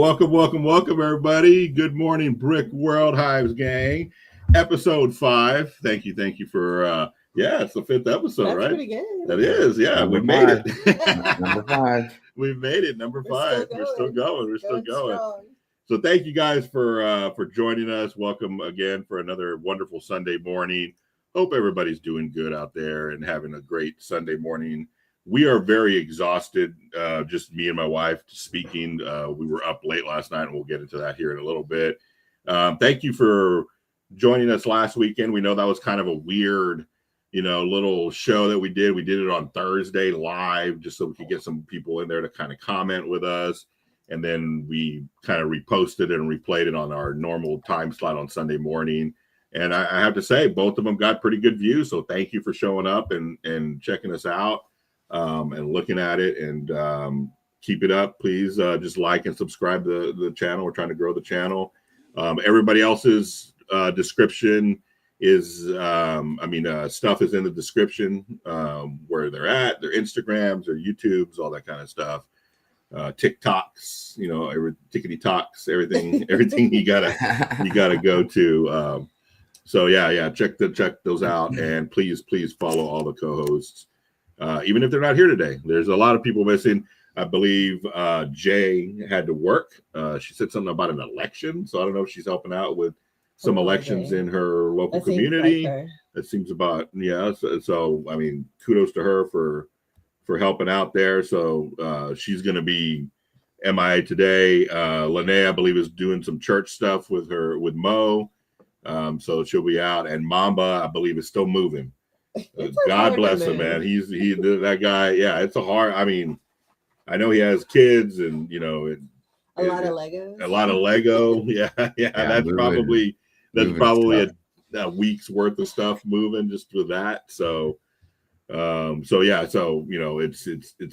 welcome, everybody. Good morning, Brick World Hive's gang. Episode 5. Thank you for it's the 5th episode, That's right? Pretty good. That is, yeah. Number we made five. it. Number 5. We made it, number 5. We're still going. Strong. So thank you guys for joining us. Welcome again for another wonderful Sunday morning. Hope everybody's doing good out there and having a great Sunday morning. We are very exhausted, just me and my wife speaking. We were up late last night, and we'll get into that here in a little bit. Thank you for joining us last weekend. We know that was kind of a weird, little show that we did. We did it on Thursday live just so we could get some people in there to kind of comment with us. And then we kind of reposted it and replayed it on our normal time slot on Sunday morning. And I have to say, both of them got pretty good views. So thank you for showing up and checking us out. And looking at it, and keep it up, please. Just like and subscribe to the channel. We're trying to grow the channel. Everybody else's description is, stuff is in the description, where they're at, their Instagrams, their YouTubes, all that kind of stuff. TikToks, tickety talks, everything you gotta go to. Check those out, and please follow all the co-hosts. Even if they're not here today. There's a lot of people missing. I believe Jay had to work. She said something about an election. So I don't know if she's helping out with some elections in her local community. That seems about, So, kudos to her for helping out there. So she's going to be MIA today. Lene, I believe, is doing some church stuff with Mo. So she'll be out. And Mamba, I believe, is still moving. God bless him, man. He's that guy. Yeah, it's a hard. I know he has kids, and a lot of Legos. A lot of Lego. Yeah. That's probably a week's worth of stuff moving just with that. So it's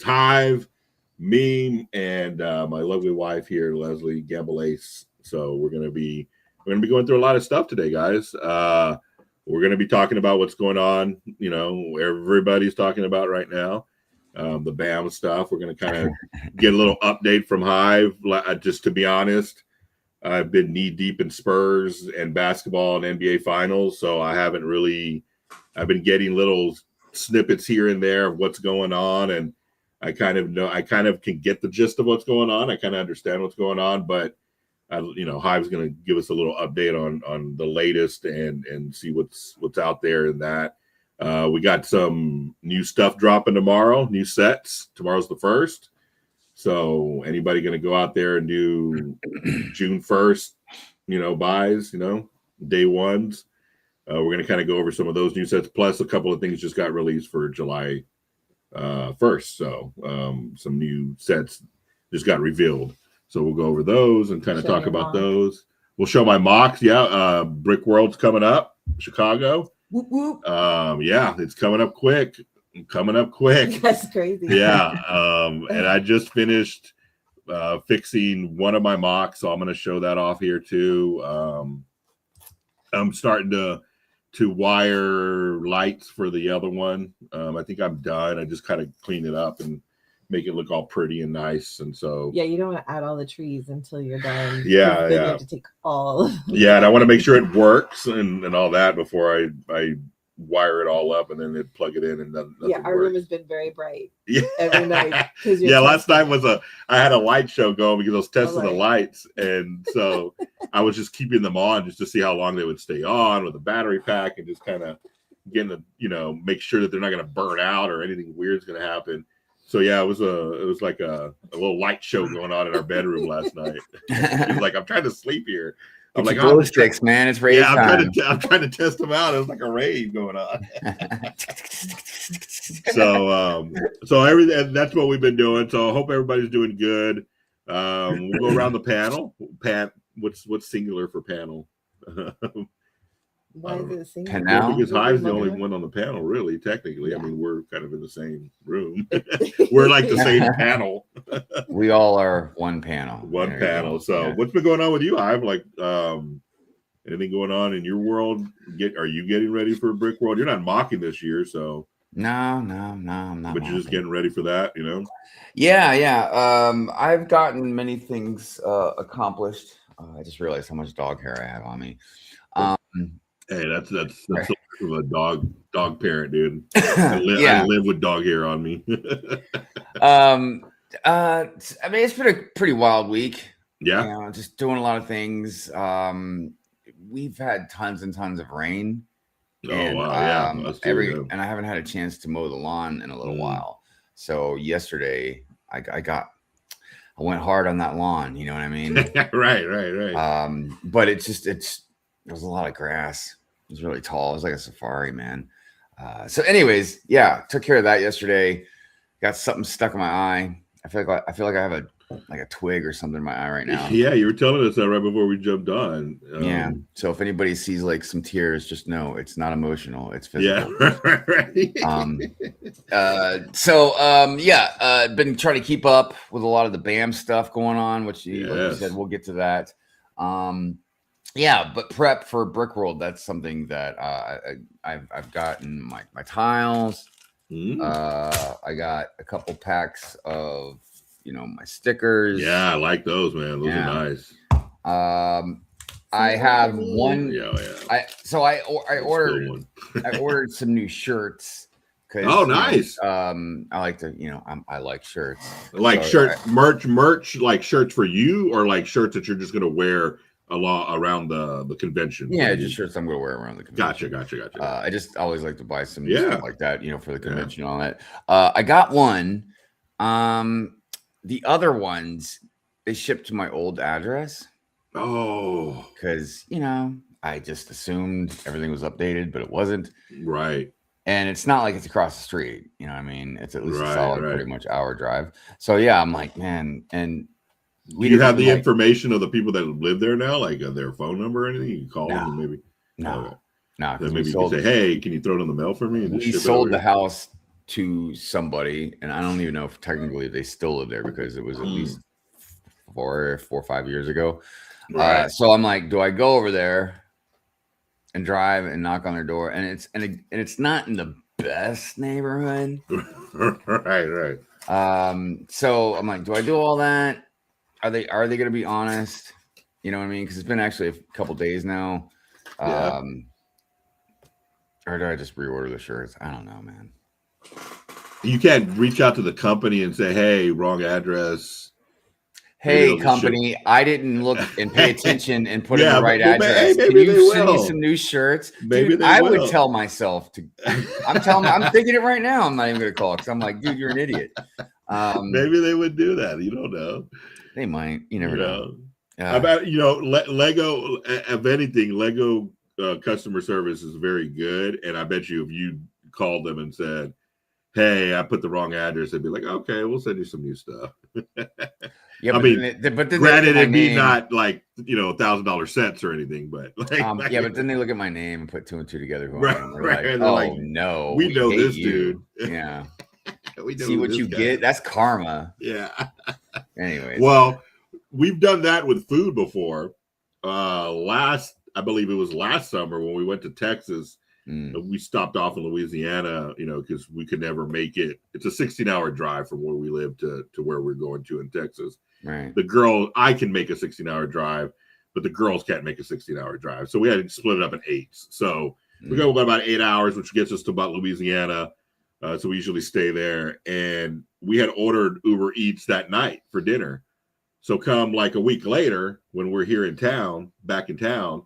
Hive, me, and my lovely wife here, Leslie Gambalace. So we're gonna be going through a lot of stuff today, guys. We're going to be talking about what's going on, everybody's talking about right now, the BAM stuff. We're going to kind of get a little update from Hive. Just to be honest, I've been knee deep in Spurs and basketball and NBA finals, so I've been getting little snippets here and there of what's going on, and I kind of can get the gist of what's going on. I kind of understand what's going on, but Hive's going to give us a little update on the latest and see what's out there in that. We got some new stuff dropping tomorrow, new sets. Tomorrow's the 1st. So anybody going to go out there and do June 1st, buys, day ones. We're going to kind of go over some of those new sets. Plus a couple of things just got released for July 1st. So some new sets just got revealed. So we'll go over those and kind of talk about those. We'll show my mocks. Yeah, Brick World's coming up, Chicago. Whoop, whoop. It's coming up quick. That's crazy. Yeah, and I just finished fixing one of my mocks, so I'm going to show that off here too. I'm starting to wire lights for the other one. I think I'm done. I just kind of clean it up and make it look all pretty and nice, and so you don't want to add all the trees until you're done. You have to take all of and I want to make sure it works and all that before I wire it all up and then plug it in, and then our room has been very bright every night. Last night I had a light show going because I was testing the lights, and so I was just keeping them on just to see how long they would stay on with the battery pack, and just kind of getting make sure that they're not going to burn out or anything weird's going to happen. So it was like a little light show going on in our bedroom last night. It was like, I'm trying to sleep here. I'm like, glow sticks, man. It's rave time. I'm trying to test them out. It was like a rave going on. So everything, that's what we've been doing. So I hope everybody's doing good. We'll go around the panel. What's singular for panel? Why is it single? Panel? Because Hive's the only one on the panel, really, technically. Yeah. We're kind of in the same room. We're like the same panel. We all are one panel. One panel. So what's been going on with you, Hive? Like, anything going on in your world? Are you getting ready for Brick World? You're not mocking this year, so No, I'm not. But you're just getting ready for that, you know? Yeah. I've gotten many things accomplished. I just realized how much dog hair I have on me. Hey, that's the life of a dog parent, dude. I live with dog hair on me. I mean, it's been a pretty wild week. Yeah. You know, just doing a lot of things. We've had tons and tons of rain. Oh, wow. Yeah. Us too, And I haven't had a chance to mow the lawn in a little while. So yesterday I went hard on that lawn. You know what I mean? Right. But there was a lot of grass. It was really tall. It was like a safari, man. So anyways, yeah, took care of that yesterday. Got something stuck in my eye. I feel like I have a twig or something in my eye right now. Yeah, you were telling us that right before we jumped on. Yeah. So if anybody sees like some tears, just know it's not emotional. It's physical. Yeah. Been trying to keep up with a lot of the BAM stuff going on, which like you said, we'll get to that. But prep for Brickworld, that's something that I've gotten my tiles. I got a couple packs of my stickers. Yeah, I like those, man. Those are nice. I have one. Yeah. I ordered some new shirts. Oh, nice. I like to, I like shirts. Like merch, like shirts for you, or like shirts that you're just gonna wear around the convention. Yeah, just shirts I'm gonna wear around the convention. Gotcha. I just always like to buy some stuff like that, for the convention and all that. I got one. The other ones, they shipped to my old address. Oh, because I just assumed everything was updated, but it wasn't. Right. And it's not like it's across the street. You know what I mean? It's at least a solid, pretty much hour drive. So yeah, I'm like, man, and do you have the information of the people that live there now, like their phone number or anything? You can call them, maybe. No. Then maybe you can say, hey, can you throw it in the mail for me? We sold the house to somebody, and I don't even know if technically they still live there because it was at least 4 or 5 years ago. Right. So I'm like, do I go over there and drive and knock on their door? And it's not in the best neighborhood. Right. So I'm like, do I do all that? Are they going to be honest? You know what I mean? Because it's been actually a couple days now. Or do I just reorder the shirts? I don't know, man. You can't reach out to the company and say, hey, wrong address. Hey, company, I didn't look and pay attention and put in the right address. Can you send me some new shirts? Maybe I would tell myself to. I'm thinking it right now. I'm not even going to call because I'm like, dude, you're an idiot. Maybe they would do that. You don't know. They might. You never know. About Lego. If anything, Lego customer service is very good, and I bet you if you called them and said, hey, I put the wrong address, they'd be like, okay, we'll send you some new stuff. Yeah, I mean, granted, it'd be not like $1,000 sets or anything, but but then they look at my name and put 2 and 2 together. Right. Like, no, we know this you. Dude. Yeah, we know see what you get. That's karma. Yeah. Anyways, well, we've done that with food before. I believe it was last summer when we went to Texas. We stopped off in Louisiana, because we could never make it. It's a 16-hour drive from where we live to where we're going to in Texas. Right. I can make a 16-hour drive, but the girls can't make a 16-hour drive. So we had to split it up in 8s. So we go about 8 hours, which gets us to about Louisiana. So we usually stay there. And we had ordered Uber Eats that night for dinner. So come like a week later, when we're here back in town,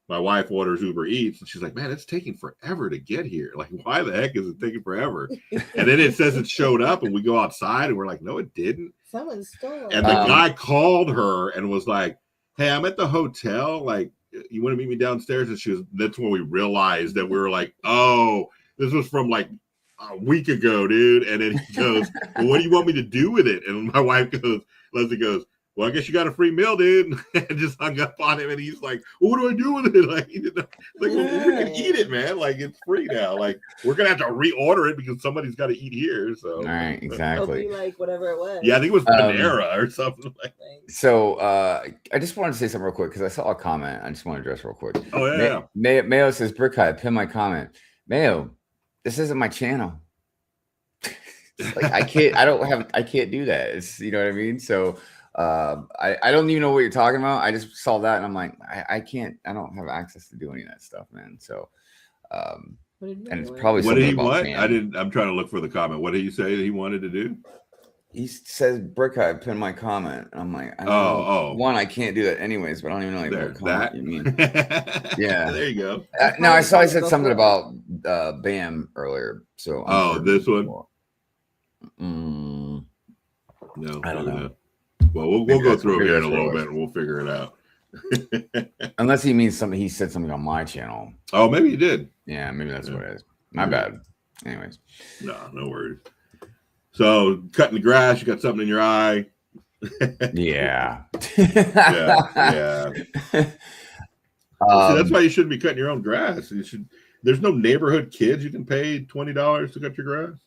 my wife orders Uber Eats, and she's like, man, it's taking forever to get here. Like, why the heck is it taking forever? And then it says it showed up, and we go outside, and we're like, no, it didn't. Someone stole it. And the guy called her and was like, hey, I'm at the hotel. Like, you want to meet me downstairs? And that's when we realized that we were like, oh, this was from like a week ago, dude. And then he goes, well, what do you want me to do with it? And my wife Leslie goes, well, I guess you got a free meal, dude. And just hung up on him. And he's like, well, what do I do with it? Like, well, we can eat it, man. Like, it's free now. Like, we're going to have to reorder it because somebody's got to eat here. So, all right, exactly. It'll be like whatever it was. Yeah, I think it was Panera or something like that. So, I just wanted to say something real quick because I saw a comment. I just want to address real quick. Oh, yeah. Mayo says, Brick High, pin my comment. Mayo, this isn't my channel. Like I can't do that. It's, you know what I mean? So I don't even know what you're talking about. I just saw that and I'm like, I don't have access to do any of that stuff, man. So and it's probably what did he about want? Bam. I'm trying to look for the comment. What did he say that he wanted to do? He says Brick Hive pinned my comment. I'm like, one, I can't do that anyways, but I don't even know like, what comment you mean. Yeah, there you go. No, I saw I said something about Bam earlier. So this one. No, I don't know. Well, we'll go through it here in a little bit and we'll figure it out. Unless he means something, he said something on my channel. Oh, maybe he did. Yeah, maybe that's what it is. My bad. Anyways, no worries. So cutting the grass, you got something in your eye. Yeah. yeah. See, that's why you shouldn't be cutting your own grass. There's no neighborhood kids you can pay $20 to cut your grass.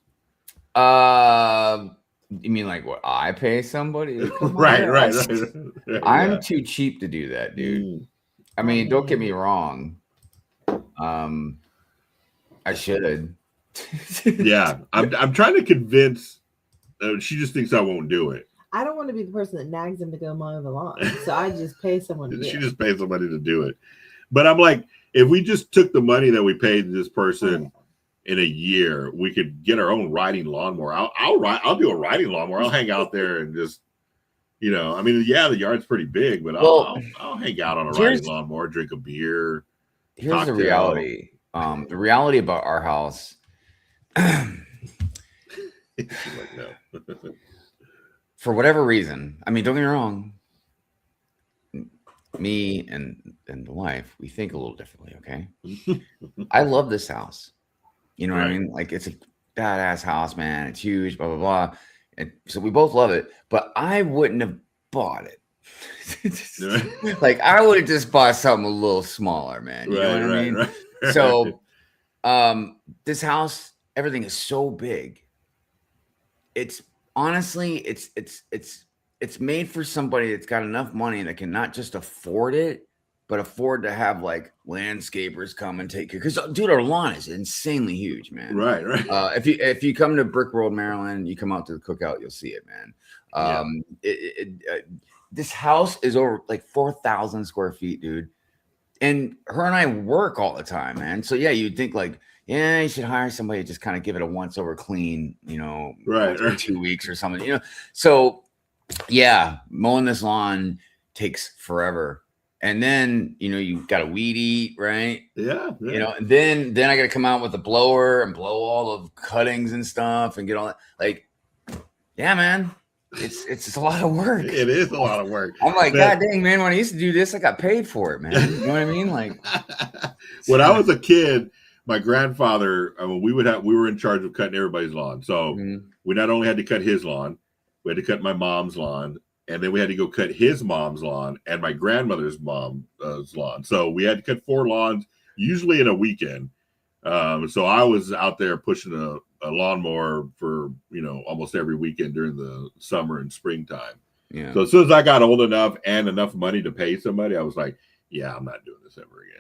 You mean like what I pay somebody? Right. I'm too cheap to do that, dude. I mean, don't get me wrong. I should. Yeah, I'm trying to convince. She just thinks I won't do it. I don't want to be the person that nags him to go mow the lawn, so I just pay someone to do it. She just pays somebody to do it. But I'm like, if we just took the money that we paid this person in a year, we could get our own riding lawnmower. I'll do a riding lawnmower. I'll hang out there and just, I mean, yeah, the yard's pretty big, but I'll hang out on a riding lawnmower, drink a beer. Here's cocktail. The reality. The reality about our house. Like, no. For whatever reason, I mean, don't get me wrong. Me and the wife, we think a little differently. Okay, I love this house. You know what I mean? Like, it's a badass house, man. It's huge, blah blah blah. And so we both love it, but I wouldn't have bought it. Like, I would have just bought something a little smaller, man. You know what I mean? Right. So, this house, everything is so big. It's honestly, it's made for somebody that's got enough money that can not just afford it, but afford to have like landscapers come and take care. Because, dude, our lawn is insanely huge, man. Right. If you come to Brick World, Maryland, you come out to the cookout, you'll see it, man. This house is over like 4,000 square feet, dude. And her and I work all the time, man. So yeah, you'd think like, yeah, you should hire somebody to just kind of give it a once over clean, right. 2 weeks or something, So yeah, mowing this lawn takes forever. And then, you got to weed eat, right? Yeah. And then I got to come out with a blower and blow all the cuttings and stuff and get all that. Like, yeah, man, it's a lot of work. It is a lot of work. I'm like, God dang, man, when I used to do this, I got paid for it, man. You know what I mean? Like, when I was a kid, my grandfather, we were in charge of cutting everybody's lawn. So we not only had to cut his lawn, we had to cut my mom's lawn, and then we had to go cut his mom's lawn and my grandmother's mom's lawn. So we had to cut 4 lawns, usually in a weekend. So I was out there pushing a lawnmower for, almost every weekend during the summer and springtime. Yeah. So as soon as I got old enough and enough money to pay somebody, I was like, yeah, I'm not doing this ever again.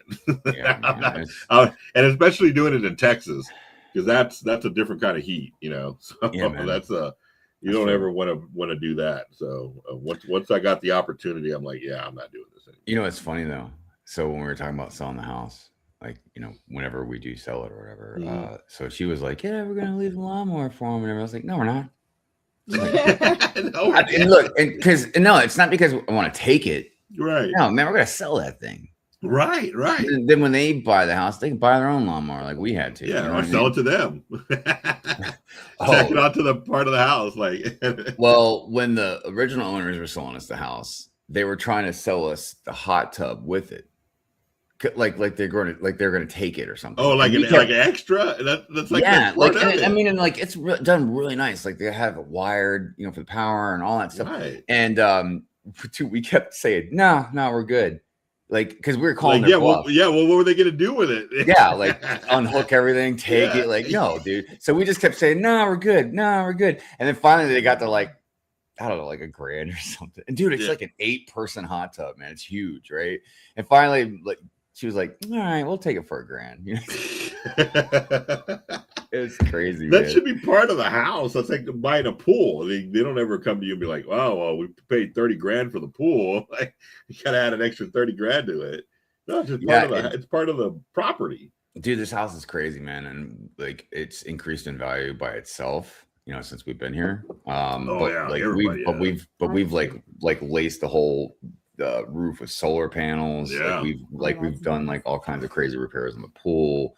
Yeah, and especially doing it in Texas, because that's a different kind of heat, So that's you don't ever want to do that. So once I got the opportunity, I'm like, yeah, I'm not doing this anymore. It's funny though. So when we were talking about selling the house, like, whenever we do sell it or whatever, so she was like, yeah, we're gonna leave the lawnmower for him, and I was like, no, we're not. Like, it's not because I want to take it. Right. No, man, we're gonna sell that thing. Right. And then when they buy the house, they can buy their own lawnmower like we had to. Yeah, or sell it to them. Tack it onto the part of the house, like. Well, when the original owners were selling us the house, they were trying to sell us the hot tub with it, like they're going to take it or something. Oh, like an extra? That's like, yeah, like, and like it's done really nice. Like they have it wired, for the power and all that stuff. Right. And we kept saying, no, we're good. Like, because we were calling like, what were they gonna do with it? Yeah, like unhook everything, take it. Like, no, dude. So we just kept saying, no, we're good. And then finally they got to like, I don't know, like $1,000 or something. And dude, it's like an 8-person hot tub, man. It's huge, right? And finally, like, she was like, all right, we'll take it for $1,000. It's crazy. That man. should be part of the house. That's like buying a pool. They don't ever come to you and be like, "Oh, well, we paid 30 grand for the pool. Like, you gotta add an extra 30 grand to it." No, it's just part of the. It's part of the property. Dude, this house is crazy, man, and like it's increased in value by itself. Since we've been here. We've laced the whole roof with solar panels. Yeah. We've done like all kinds of crazy repairs in the pool.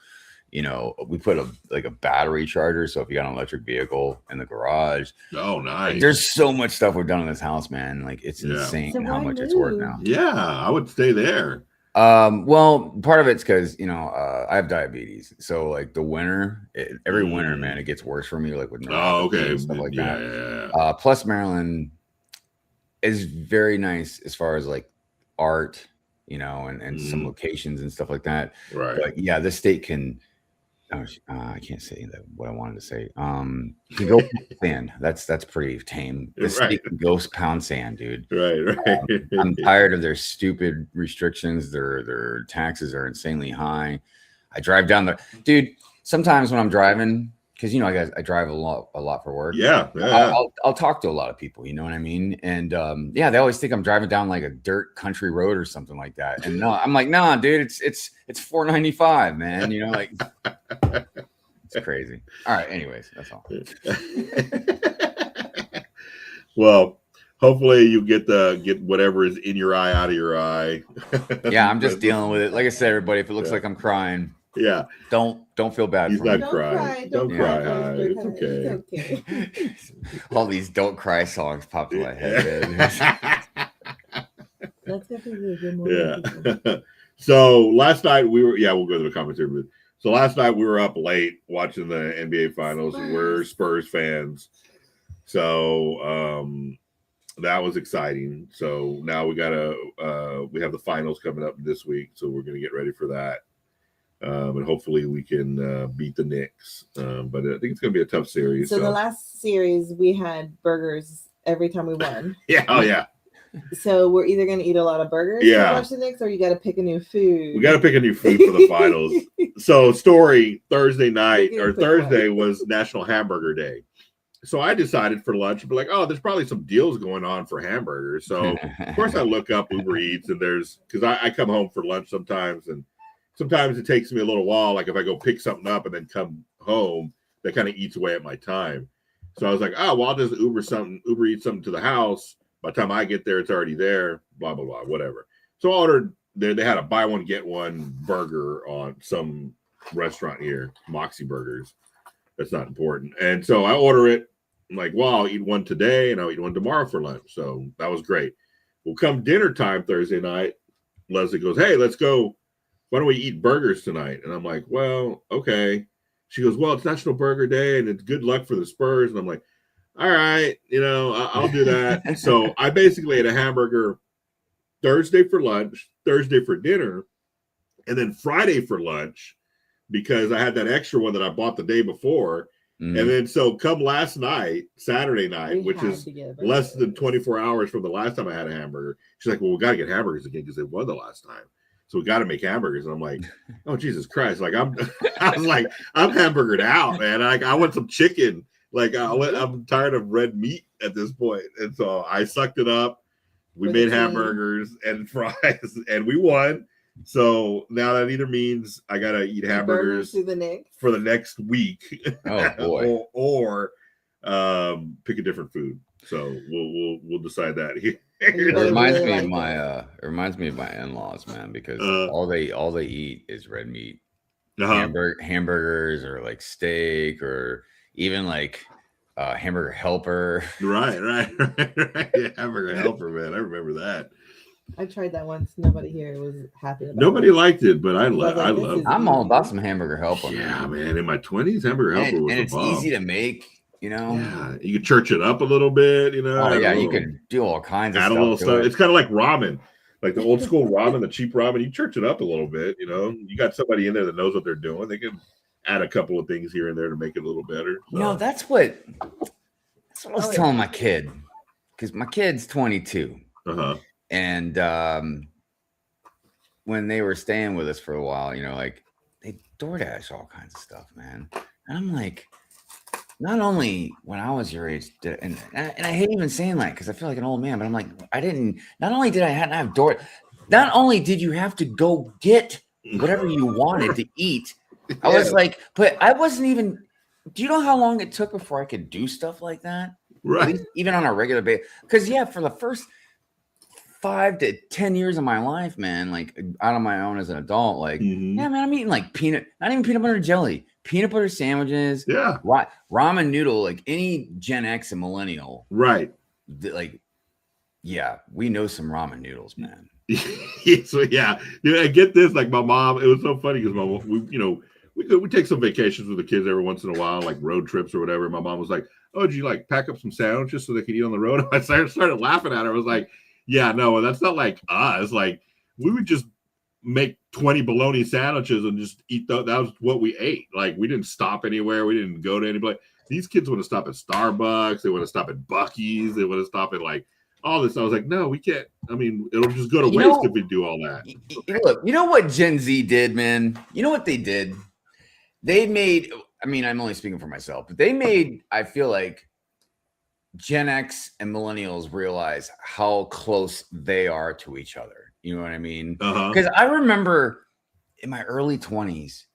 We put a battery charger, so if you got an electric vehicle in the garage. Oh, nice. Like, there's so much stuff we've done in this house, man. Like it's insane how much it's worth now. Yeah, I would stay there. Well, part of it's because I have diabetes, so like the winter, every winter, man, it gets worse for me, like with and stuff like that. Yeah. Plus, Maryland is very nice as far as like art, and some locations and stuff like that. Right. But yeah, this state can. I can't say that what I wanted to say. You can go sand. That's pretty tame. This state can go pound sand, dude. Right. I'm tired of their stupid restrictions. Their taxes are insanely high. I drive down the dude. Sometimes when I'm driving, because I drive a lot for work. Yeah. I'll talk to a lot of people. You know what I mean? And they always think I'm driving down like a dirt country road or something like that. And no, I'm like, nah, dude, it's 495, man. Like it's crazy. All right. Anyways, that's all. Well, hopefully you get whatever is in your eye out of your eye. Yeah, I'm just dealing with it. Like I said, everybody, if it looks like I'm crying. Yeah. Don't feel bad. He's for not me. crying. Don't cry. It's okay. All these don't cry songs popped in my head. That's definitely a good one. Yeah. So last night we'll go to the comments here. So last night we were up late watching the NBA Finals. We're Spurs fans. So that was exciting. So now we have the finals coming up this week. So we're going to get ready for that. And hopefully we can beat the Knicks. But I think it's going to be a tough series. So the last series we had burgers every time we won. Yeah. Oh, yeah. So we're either going to eat a lot of burgers to watch the Knicks, or you got to pick a new food. We got to pick a new food for the finals. So Thursday night or Thursday was National Hamburger Day. So I decided for lunch to be like, oh, there's probably some deals going on for hamburgers. So of course I look up Uber Eats, and because I come home for lunch sometimes, and sometimes it takes me a little while. Like if I go pick something up and then come home, that kind of eats away at my time. So I was like, oh, well, I'll just Uber Eat something to the house. By the time I get there, it's already there, blah, blah, blah, whatever. So I ordered, they had a buy one, get one burger on some restaurant here, Moxie Burgers. That's not important. And so I order it. I'm like, well, I'll eat one today and I'll eat one tomorrow for lunch. So that was great. Well, come dinner time Thursday night, Leslie goes, hey, let's go. Why don't we eat burgers tonight? And I'm like, well, okay. She goes, well, it's National Burger Day and it's good luck for the Spurs. And I'm like, all right, I'll do that. So I basically ate a hamburger Thursday for lunch, Thursday for dinner, and then Friday for lunch because I had that extra one that I bought the day before. Mm. And then so come last night, Saturday night, which is less than 24 hours from the last time I had a hamburger. She's like, well, we got to get hamburgers again because they won the last time. So we got to make hamburgers. And I'm like, oh, Jesus Christ. Like I'm hamburgered out, man. I want some chicken. Like I'm tired of red meat at this point. And so I sucked it up. We made hamburgers and fries and we won. So now that either means I got to eat hamburgers for the next week. Oh boy. or pick a different food. So we'll decide that here. It reminds me of my in-laws, man, because all they eat is red meat. Hamburgers or like steak or even like hamburger helper. Right. Yeah, hamburger helper, man. I remember that. I tried that once. Nobody here was happy about it. Nobody liked it, but I love it. I'm all about some hamburger helper. Yeah, man. In my 20s, hamburger helper was it's easy to make. Yeah, you could church it up a little bit. Oh yeah, you could do all kinds of stuff. Add a little stuff. It's kind of like ramen. Like the old school ramen, the cheap ramen, you church it up a little bit, You got somebody in there that knows what they're doing. They can add a couple of things here and there to make it a little better. So. That's what I was telling my kid. Because my kid's 22. And when they were staying with us for a while, like they DoorDash all kinds of stuff, man. And I'm like, not only when I was your age, and I hate even saying that because I feel like an old man, but I'm like, not only did I have door, not only did you have to go get whatever you wanted to eat, I was like, but I wasn't even, do you know how long it took before I could do stuff like that? Right. At least even on a regular basis. Because, for the first 5 to 10 years of my life, man, like out on my own as an adult, like, man, I'm eating like not even peanut butter and jelly, peanut butter sandwiches, ramen noodle, like any Gen X and millennial, right? Like, we know some ramen noodles, man. So dude, I get this. Like my mom, it was so funny because my mom, we take some vacations with the kids every once in a while, like road trips or whatever. My mom was like, "Oh, did you like pack up some sandwiches so they could eat on the road?" I started laughing at her. I was like, "Yeah, no, that's not like us. Like we would just make 20 bologna sandwiches and just eat that was what we ate. Like we didn't stop anywhere. We didn't go to anybody. These kids want to stop at Starbucks. They want to stop at Buc-ee's. They want to stop at like all this." I was like, "No, we can't. I mean, it'll just go to waste if we do all that." Look, you know what Gen Z did, man? You know what they did? They made, I mean, I'm only speaking for myself, but they made, I feel like, Gen X and millennials realize how close they are to each other. You know what I mean? Because I remember in my early 20s,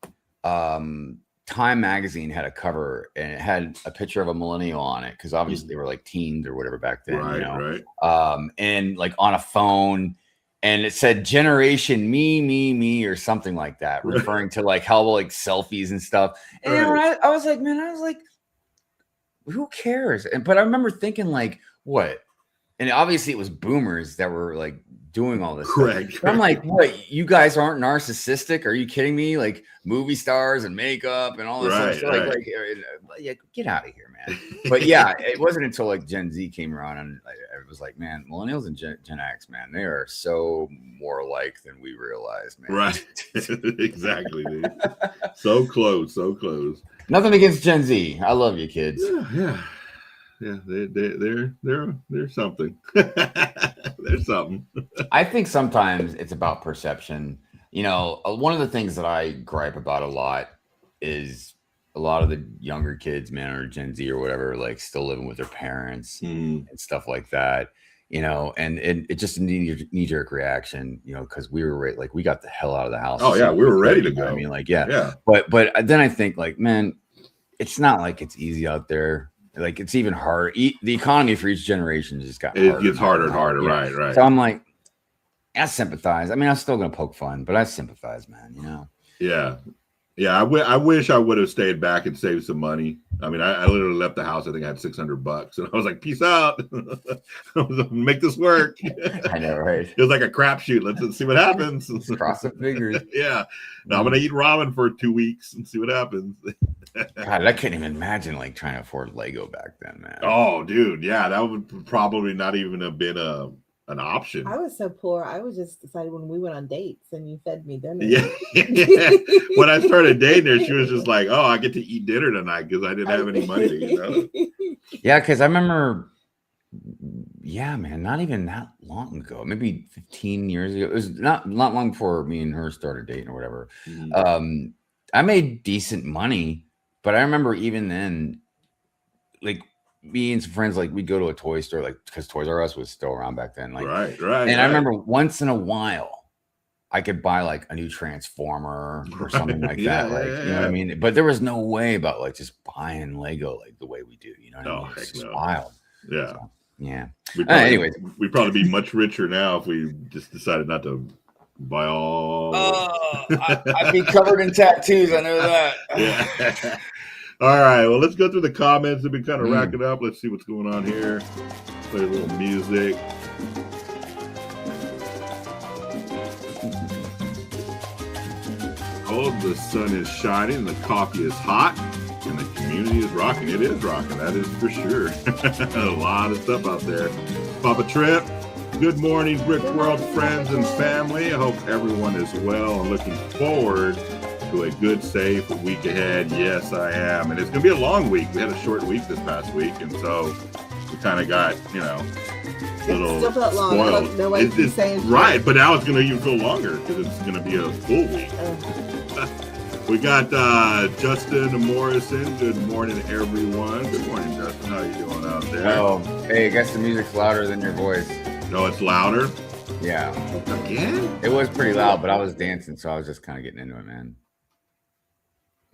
Time magazine had a cover and it had a picture of a millennial on it because obviously they were like teens or whatever back then, right. And like on a phone, and it said generation me or something like that, referring to like how like selfies and stuff. And I was like, who cares? But I remember thinking like, what? And obviously it was boomers that were like doing all this. Correct. I'm like, what? You guys aren't narcissistic? Are you kidding me? Like movie stars and makeup and all this stuff. Like, get out of here, man. But it wasn't until like Gen Z came around and I was like, man, millennials and Gen X, man, they are so more alike than we realize, man. Right. Exactly, dude. So close. Nothing against Gen Z. I love you, kids. Yeah, they're something. There's something. I think sometimes it's about perception. One of the things that I gripe about a lot is a lot of the younger kids, man, or Gen Z or whatever, like still living with their parents and stuff like that. And it just a knee-jerk reaction, because we were like, we got the hell out of the house. Oh yeah, we were ready to go. I mean, like, But then I think like, man, it's not like it's easy out there. Like it's even hard. The economy for each generation just got harder. It gets harder and harder. Right. So I'm like, I sympathize. I mean, I'm still gonna poke fun, but I sympathize, man. Yeah. I wish I would have stayed back and saved some money. I mean, I literally left the house. I think I had $600, and I was like, "Peace out. Make this work." I know, right? It was like a crapshoot. Let's see what happens. Cross the fingers. Yeah. Now I'm gonna eat ramen for 2 weeks and see what happens. God, I couldn't even imagine like trying to afford Lego back then, man. Oh, dude, yeah, that would probably not even have been an option. I was so poor. I was just excited when we went on dates and you fed me dinner. Yeah. When I started dating her, she was just like, "Oh, I get to eat dinner tonight because I didn't have any money." Yeah, because I remember, man, not even that long ago, maybe 15 years ago. It was not long before me and her started dating or whatever. I made decent money, but I remember even then, like me and some friends, like we'd go to a toy store, like because Toys R Us was still around back then. Like, right. And I remember once in a while, I could buy like a new Transformer or something like that. Like, you know what I mean? But there was no way about like just buying Lego like the way we do. You know what I mean? It's just wild. Yeah. So, yeah. Anyways, we'd probably be much richer now if we just decided not to buy all. I'd be covered in tattoos. I know that. Yeah. All right. Well, let's go through the comments. We've been kind of racking up. Let's see what's going on here. Play a little music. Oh, the sun is shining, the coffee is hot, and the community is rocking. It is rocking, that is for sure. A lot of stuff out there. Papa Trip, good morning, Brick World friends and family. I hope everyone is well and looking forward to a good, safe week ahead. Yes, I am. And it's going to be a long week. We had a short week this past week, and so we kind of got, little still felt long. spoiled. It's right, but now it's going to even feel longer because it's going to be a full week. We got Justin Morrison. Good morning, everyone. Good morning, Justin. How you doing out there? Oh, hey, I guess the music's louder than your voice. No, it's louder. Yeah. Again? It was pretty loud, but I was dancing, so I was just kind of getting into it, man.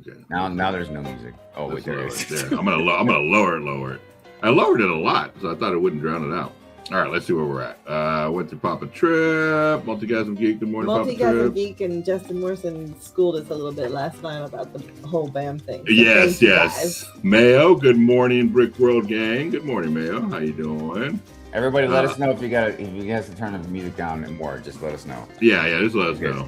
Okay. Now there's no music. Oh, wait, there it is. There. I'm gonna lower it. I lowered it a lot, so I thought it wouldn't drown it out. All right, let's see where we're at. Went to Papa Trip, Multigasm Geek. Good morning, Papa Trip. Multigasm Geek and Justin Morrison schooled us a little bit last night about the whole BAM thing. So Yes. guys. Mayo. Good morning, Brick World Gang. Good morning, Mayo. How you doing? Everybody, let us know if you guys to turn the music down and more. Just let us know. Yeah. Just let us know.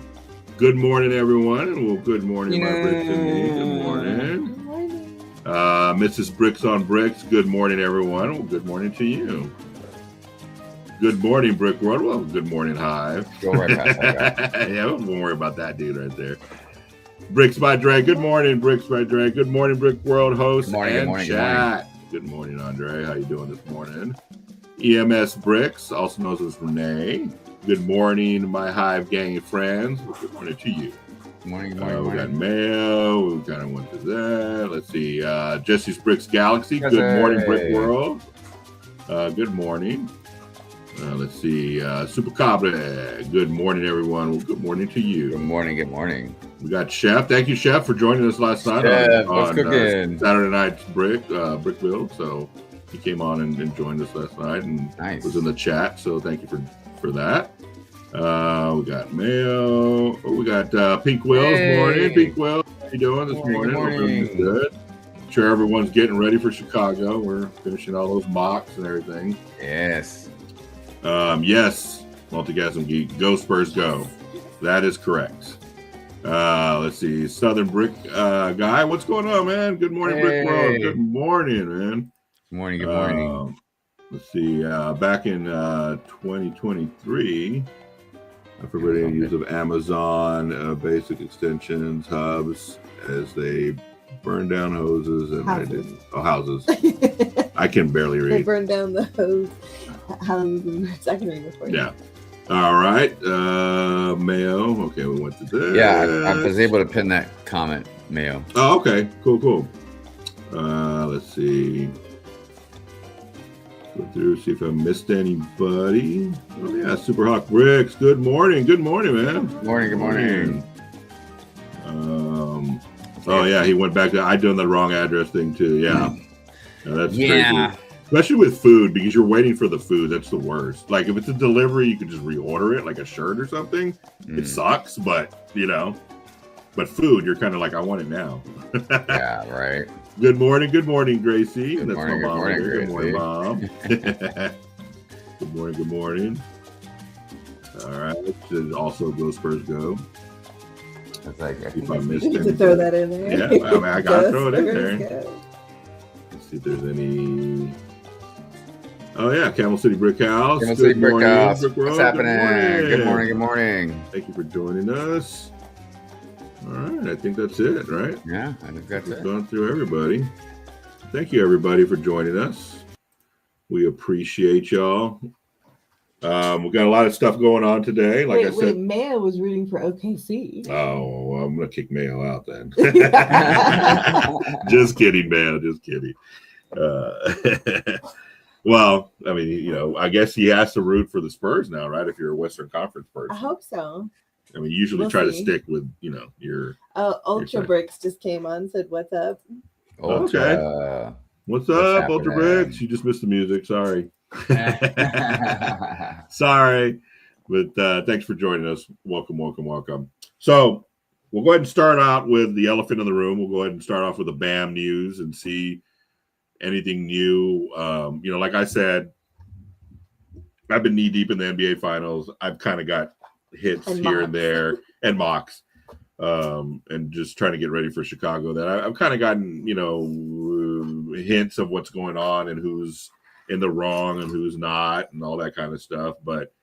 Good morning, everyone, and well, good morning, my Bricks and me. Good morning. Good morning. Mrs. Bricks on Bricks. Good morning, everyone. Well, good morning to you. Good morning, Brick World. Well, good morning, Hive. Go right past that guy. Yeah, don't worry about that dude right there. Bricks by Dre. Good morning, Bricks by Dre. Good morning, Brick World host and chat. Good morning, Andre. How you doing this morning? EMS Bricks, also known as Renee. Good morning, my Hive gang of friends. Good morning to you. Good morning. We got mail. We kind of went to that. Let's see. Jesse's Bricks Galaxy. Good morning, Brick World. Good morning. Let's see. Super Cabra. Good morning, everyone. Well, good morning to you. Good morning. We got Chef. Thank you, Chef, for joining us last night on Saturday night's Brick Build. So he came on and joined us last night and was in the chat. So thank you for that. We got Mayo. We got Pink Wills. Hey. Morning, Pink Wills. How you doing this morning? Hope everything's good. Sure, everyone's getting ready for Chicago. We're finishing all those mocks and everything. Yes. Yes, Multigasm Geek. Go Spurs, go. That is correct. Let's see. Southern Brick guy. What's going on, man? Good morning, Brick World. Good morning, man. Good morning. Let's see. Back in 2023, for any use of Amazon basic extensions, hubs, as they burned down hoses and houses. I can barely read. They burned down the hose. I can read it for you. Yeah. All right. Mayo. Okay, we went to this. Yeah, I was able to pin that comment, Mayo. Oh, okay. Cool. Let's see. Go through, see if I missed anybody. Oh, yeah. Super Hawk Bricks. Good morning, man. Good morning. Oh, yeah. He went back. I done the wrong address thing, too. Yeah. That's crazy. Especially with food, because you're waiting for the food. That's the worst. Like, if it's a delivery, you can just reorder it, like a shirt or something. It sucks, but, but food, you're kind of like, I want it now. Yeah, right. Good morning, Gracie. Good morning, Good morning, Mom. Good morning. All right. Should also go Spurs go. It's like, If I missed You need to anything. throw that in there. Yeah, I mean, I got to throw it in there. Go. Let's see if there's any. Oh, yeah. Camel City Brick House. Camel City Brick House. Brick Road. What's happening? Good morning. Thank you for joining us. All right. I think that's it, right? Yeah, I think that's it. Gone through everybody. Thank you, everybody, for joining us. We appreciate y'all. We got a lot of stuff going on today. Like I said, Mayo was rooting for OKC. Oh, well, I'm going to kick Mayo out then. Just kidding, man. Just kidding. Well, I mean, I guess he has to root for the Spurs now, right? If you're a Western Conference person. I hope so. I mean, usually try to stick with, your. Ultra Bricks just came on and said, "What's up?" Okay. What's up, Ultra Bricks? You just missed the music. Sorry. Sorry. But thanks for joining us. Welcome. So we'll go ahead and start out with the elephant in the room. We'll go ahead and start off with the BAM news and see anything new. Like I said, I've been knee deep in the NBA finals. I've kind of got hits and here and there and mocks, and just trying to get ready for Chicago. That I've kind of gotten, hints of what's going on and who's in the wrong and who's not and all that kind of stuff. But,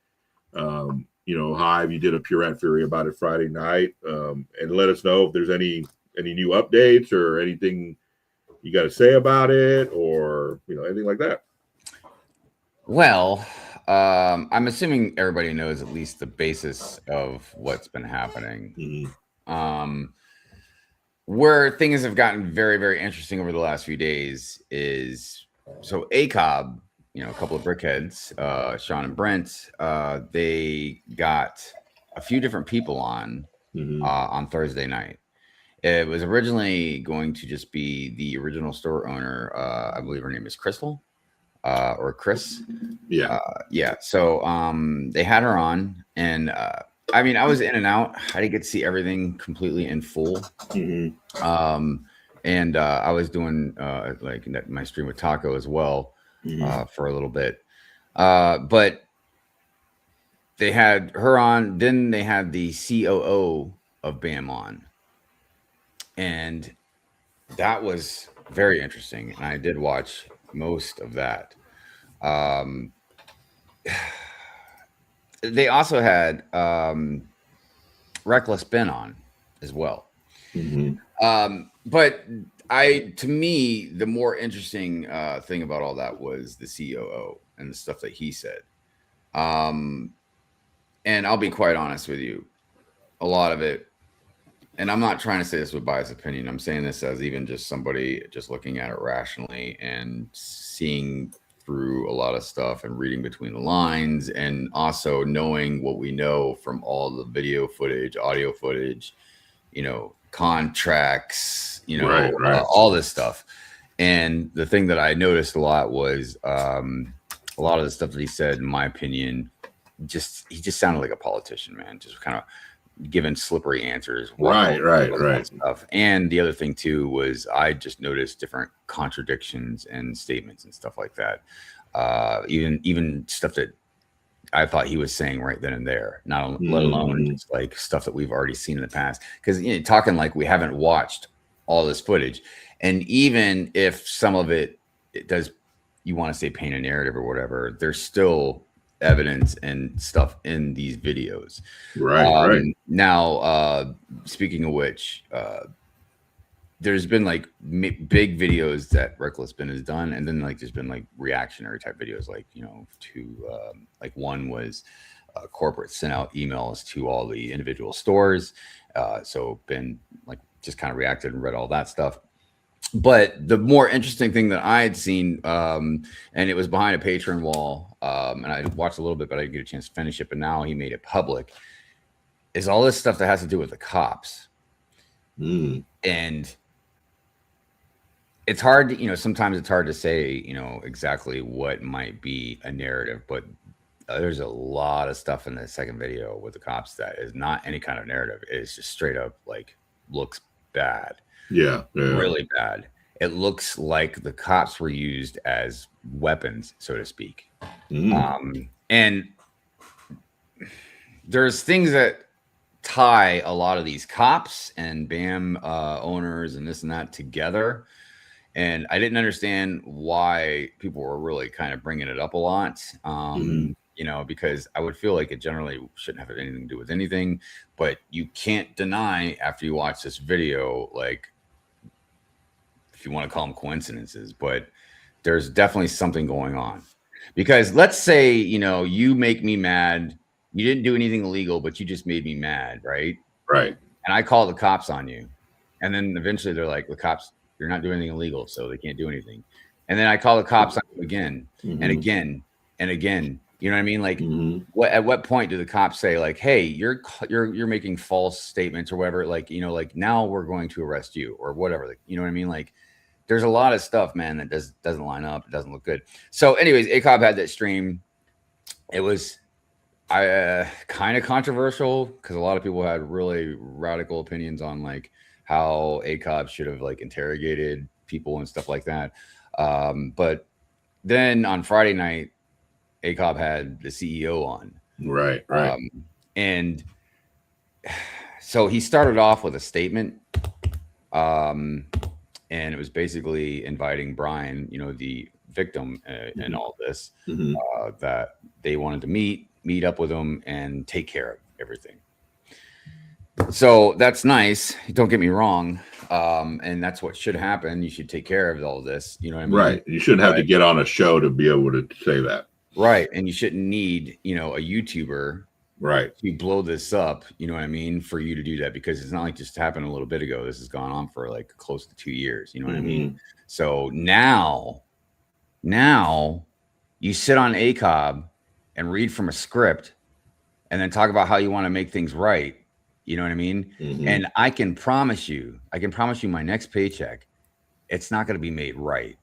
Hive, you did a Purette Fury about it Friday night, and let us know if there's any new updates or anything you got to say about it or, anything like that. Well, I'm assuming everybody knows at least the basis of what's been happening. Mm-hmm. where things have gotten very, very interesting over the last few days is so ACOB, a couple of brickheads, Sean and Brent, they got a few different people on Thursday night. It was originally going to just be the original store owner. I believe her name is Crystal or Chris. Yeah. Yeah. So they had her on, and I mean, I was in and out. I didn't get to see everything completely in full. And I was doing like my stream with Taco as well for a little bit. But they had her on. Then they had the COO of BAM on. And that was very interesting. And I did watch most of that. They also had Reckless Ben on as well. But to me, the more interesting thing about all that was the COO and the stuff that he said. And I'll be quite honest with you, a lot of it, and I'm not trying to say this with biased opinion. I'm saying this as even just somebody just looking at it rationally and seeing through a lot of stuff and reading between the lines, and also knowing what we know from all the video footage, audio footage, contracts, right. All this stuff. And the thing that I noticed a lot was a lot of the stuff that he said, in my opinion, he just sounded like a politician, man, just kind of giving slippery answers. Right. Stuff. And the other thing too was I just noticed different contradictions and statements and stuff like that. Even stuff that I thought he was saying right then and there, let alone just like stuff that we've already seen in the past. Because talking like we haven't watched all this footage, and even if some of it does, you want to say paint a narrative or whatever, there's still evidence and stuff in these videos. Right. Now, speaking of which, there's been like big videos that Reckless Ben has done, and then like there's been like reactionary type videos, like to like one was corporate sent out emails to all the individual stores, so Ben like just kind of reacted and read all that stuff. But the more interesting thing that I had seen, and it was behind a Patreon wall, and I watched a little bit, but I didn't get a chance to finish it. But now he made it public, is all this stuff that has to do with the cops. And it's hard to, sometimes it's hard to say, exactly what might be a narrative, but there's a lot of stuff in the second video with the cops that is not any kind of narrative. It's just straight up like looks bad. Yeah. Really bad. It looks like the cops were used as weapons, so to speak. And there's things that tie a lot of these cops and BAM owners and this and that together. And I didn't understand why people were really kind of bringing it up a lot. Because I would feel like it generally shouldn't have anything to do with anything, but you can't deny after you watch this video, like, if you want to call them coincidences, but there's definitely something going on. Because let's say, you make me mad. You didn't do anything illegal, but you just made me mad, right? Right. And I call the cops on you. And then eventually they're like, the cops, you're not doing anything illegal, so they can't do anything. And then I call the cops on you again and again and again. You know what I mean? Like, at what point do the cops say, like, hey, you're making false statements or whatever? Like, like now we're going to arrest you or whatever. Like, you know what I mean? Like, there's a lot of stuff, man, that doesn't line up. It doesn't look good. So anyways, ACOB had that stream. It was kind of controversial because a lot of people had really radical opinions on like how ACOB should have like interrogated people and stuff like that. But then on Friday night, ACOB had the CEO on. Right. And so he started off with a statement. And it was basically inviting Brian, the victim in all this, that they wanted to meet up with him and take care of everything. So that's nice. Don't get me wrong. And that's what should happen. You should take care of all this. You know what I mean? Right. You shouldn't have to get on a show to be able to say that. Right. And you shouldn't need, a YouTuber Right. to blow this up, you know what I mean, for you to do that, because it's not like just happened a little bit ago. This has gone on for like close to 2 years, you know what I mean? So now you sit on ACOB and read from a script and then talk about how you want to make things right. You know what I mean? And I can promise you my next paycheck, it's not going to be made right.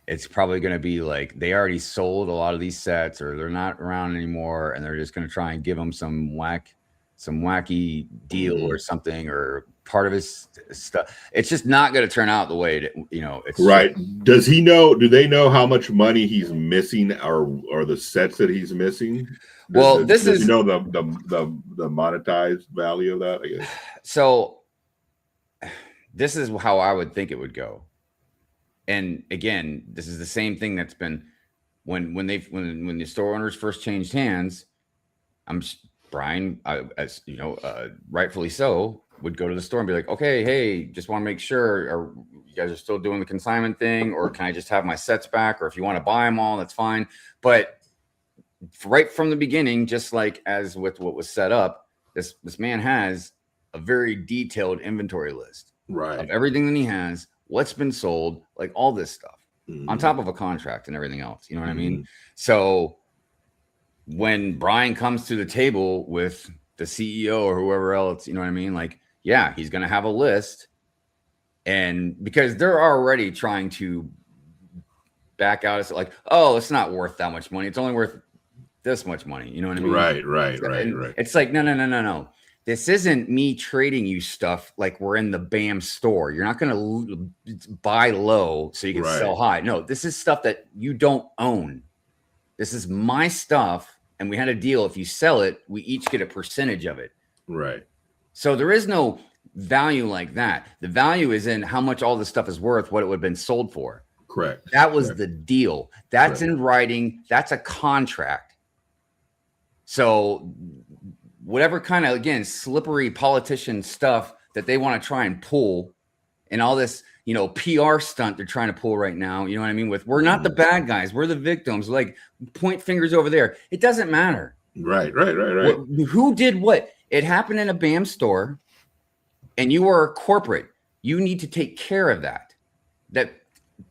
It's probably going to be like they already sold a lot of these sets, or they're not around anymore, and they're just going to try and give them some wacky deal or something, or part of his stuff. It's just not going to turn out the way that, you know, it's right. Does he know? Do they know how much money he's missing, or the sets that he's missing? Does you know the monetized value of that, I guess? So this is how I would think it would go. And again, this is the same thing that's been when the store owners first changed hands. Brian, as you know, rightfully so, would go to the store and be like, okay, hey, just want to make sure you guys are still doing the consignment thing, or can I just have my sets back? Or if you want to buy them all, that's fine. But right from the beginning, just like as with what was set up, this man has a very detailed inventory list of everything that he has, what's been sold, like all this stuff, on top of a contract and everything else. You know what I mean? So when Brian comes to the table with the CEO or whoever else, you know what I mean? Like, yeah, he's going to have a list. And because they're already trying to back out, it's like, oh, it's not worth that much money. It's only worth this much money. You know what I mean? Right. It's like, no. This isn't me trading you stuff like we're in the BAM store. You're not going to buy low so you can sell high. No, this is stuff that you don't own. This is my stuff. And we had a deal. If you sell it, we each get a percentage of it. Right. So there is no value like that. The value is in how much all this stuff is worth, what it would have been sold for. Correct. That was the deal. That's in writing. That's a contract. So whatever kind of, again, slippery politician stuff that they want to try and pull, and all this, you know, PR stunt they're trying to pull right now, you know what I mean? We're not the bad guys. We're the victims. Like, point fingers over there. It doesn't matter. Right. Who did what? It happened in a BAM store, and you are a corporate. You need to take care of that. That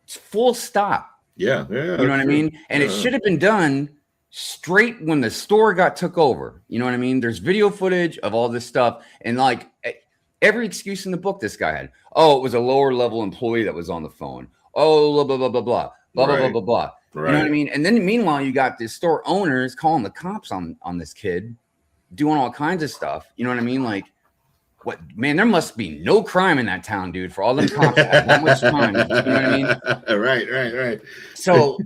full stop. Yeah. You know what I mean? And it should have been done straight when the store got took over. You know what I mean? There's video footage of all this stuff, and like every excuse in the book this guy had. Oh, it was a lower level employee that was on the phone. Oh, blah blah blah blah blah blah blah blah blah. You know what I mean? And then meanwhile, you got the store owners calling the cops on this kid, doing all kinds of stuff. You know what I mean? Like, what, man? There must be no crime in that town, dude, for all them cops to have that much time. You know what I mean? Right. So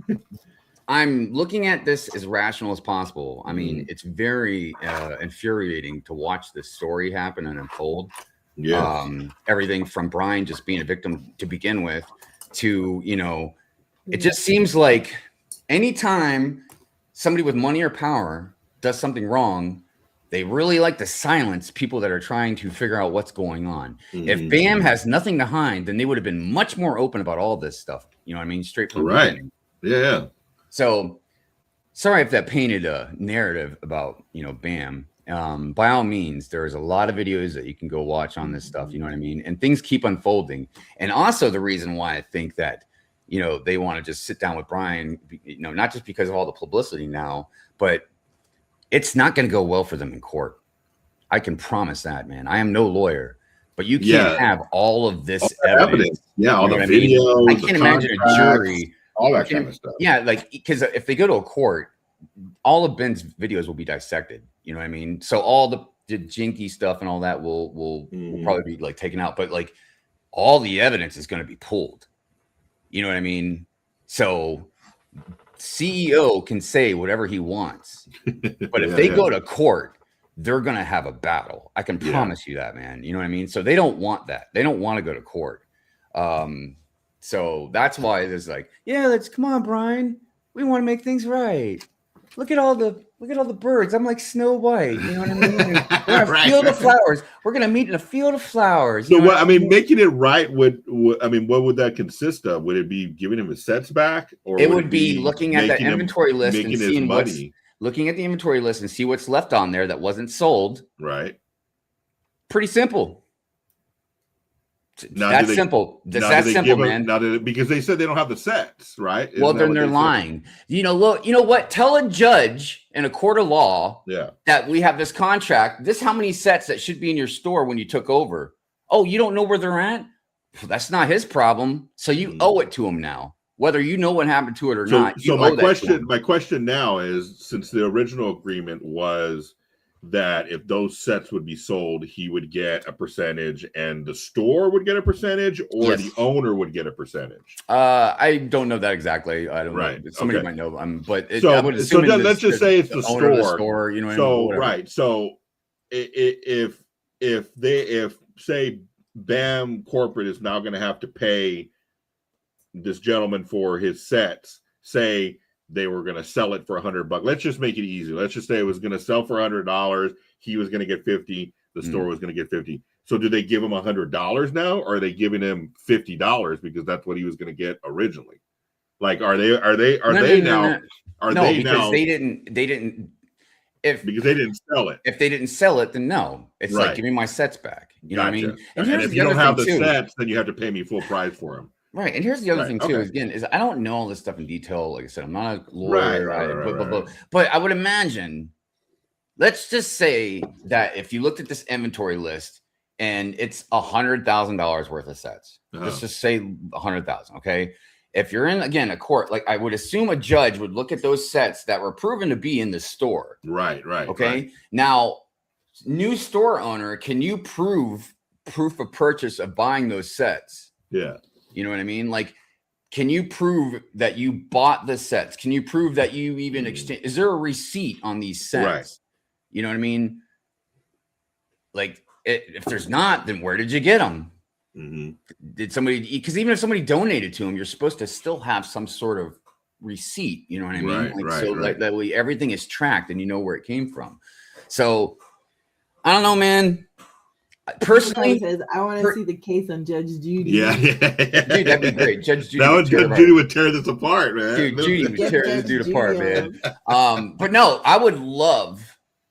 I'm looking at this as rational as possible. I mean, it's very infuriating to watch this story happen and unfold. Yeah. Everything from Brian just being a victim to begin with to, you know, it just seems like anytime somebody with money or power does something wrong, they really like to silence people that are trying to figure out what's going on. If BAM has nothing to hide, then they would have been much more open about all this stuff. You know what I mean? Straight from the beginning. Yeah. So sorry if that painted a narrative about, you know, BAM. By all means, there's a lot of videos that you can go watch on this stuff. You know what I mean? And things keep unfolding. And also the reason why I think that, you know, they want to just sit down with Brian, you know, not just because of all the publicity now, but it's not going to go well for them in court. I can promise that, man. I am no lawyer, but you can't have all of this evidence. Yeah, all the videos. I can't imagine a jury. All that kind of stuff. Yeah, like, because if they go to a court, all of Ben's videos will be dissected. You know what I mean? So all the jinky stuff and all that will probably be like taken out, but like all the evidence is going to be pulled. You know what I mean? So CEO can say whatever he wants, but if they go to court, they're going to have a battle. I can promise you that, man. You know what I mean? So they don't want that. They don't want to go to court. So that's why there's like, yeah, come on, Brian. We want to make things right. Look at all the birds. I'm like Snow White. You know what I mean? We're in a field of flowers. We're gonna meet in a field of flowers. So what I mean, making it right would what would that consist of? Would it be giving him his sets back, or it would be looking at that inventory list and seeing looking at the inventory list and see what's left on there that wasn't sold. Right. Pretty simple. Now, That's simple. That's that simple, man. Because they said they don't have the sets, right? Well, then they're lying. Look, you know what? Tell a judge in a court of law that we have this contract. This how many sets that should be in your store when you took over. Oh, you don't know where they're at? Well, that's not his problem. So you owe it to him now, whether you know what happened to it or not. So my question now is, since the original agreement was that if those sets would be sold, he would get a percentage and the store would get a percentage, or the owner would get a percentage? I don't know that exactly. I don't know. Somebody might know. But I would assume let's just say it's the store. You know, so right. So if say BAM Corporate is now going to have to pay this gentleman for his sets, say they were going to sell it for $100. Let's just make it easy. Let's just say it was going to sell for $100. He was going to get 50. The store was going to get 50. So do they give him $100 now, or are they giving him $50 because that's what he was going to get originally? Like, are they now? Because they didn't. Because they didn't sell it. If they didn't sell it, then no. It's like, give me my sets back. You know what I mean? And if you don't have the sets, then you have to pay me full price for them. Right. And here's the other thing too, again, is I don't know all this stuff in detail. Like I said, I'm not a lawyer, but I would imagine, let's just say that if you looked at this inventory list and it's $100,000 worth of sets, let's just say 100,000. Okay. If you're in, again, a court, like I would assume a judge would look at those sets that were proven to be in the store. Right. Okay. Right. Now, new store owner, can you proof of purchase of buying those sets? Yeah. You know what I mean? Like, can you prove that you bought the sets? Can you prove that you even exchange? Is there a receipt on these sets? Right. You know what I mean? Like, if there's not, then where did you get them? Did somebody? Because even if somebody donated to them, you're supposed to still have some sort of receipt. You know what I mean? Right. That way everything is tracked and you know where it came from. So I don't know, man. Personally, says, I want to see the case on Judge Judy. Yeah. Dude, that'd be great. Judge Judy. Judy would tear this apart, man. Dude, Judy would tear this dude apart, man. But no, I would love,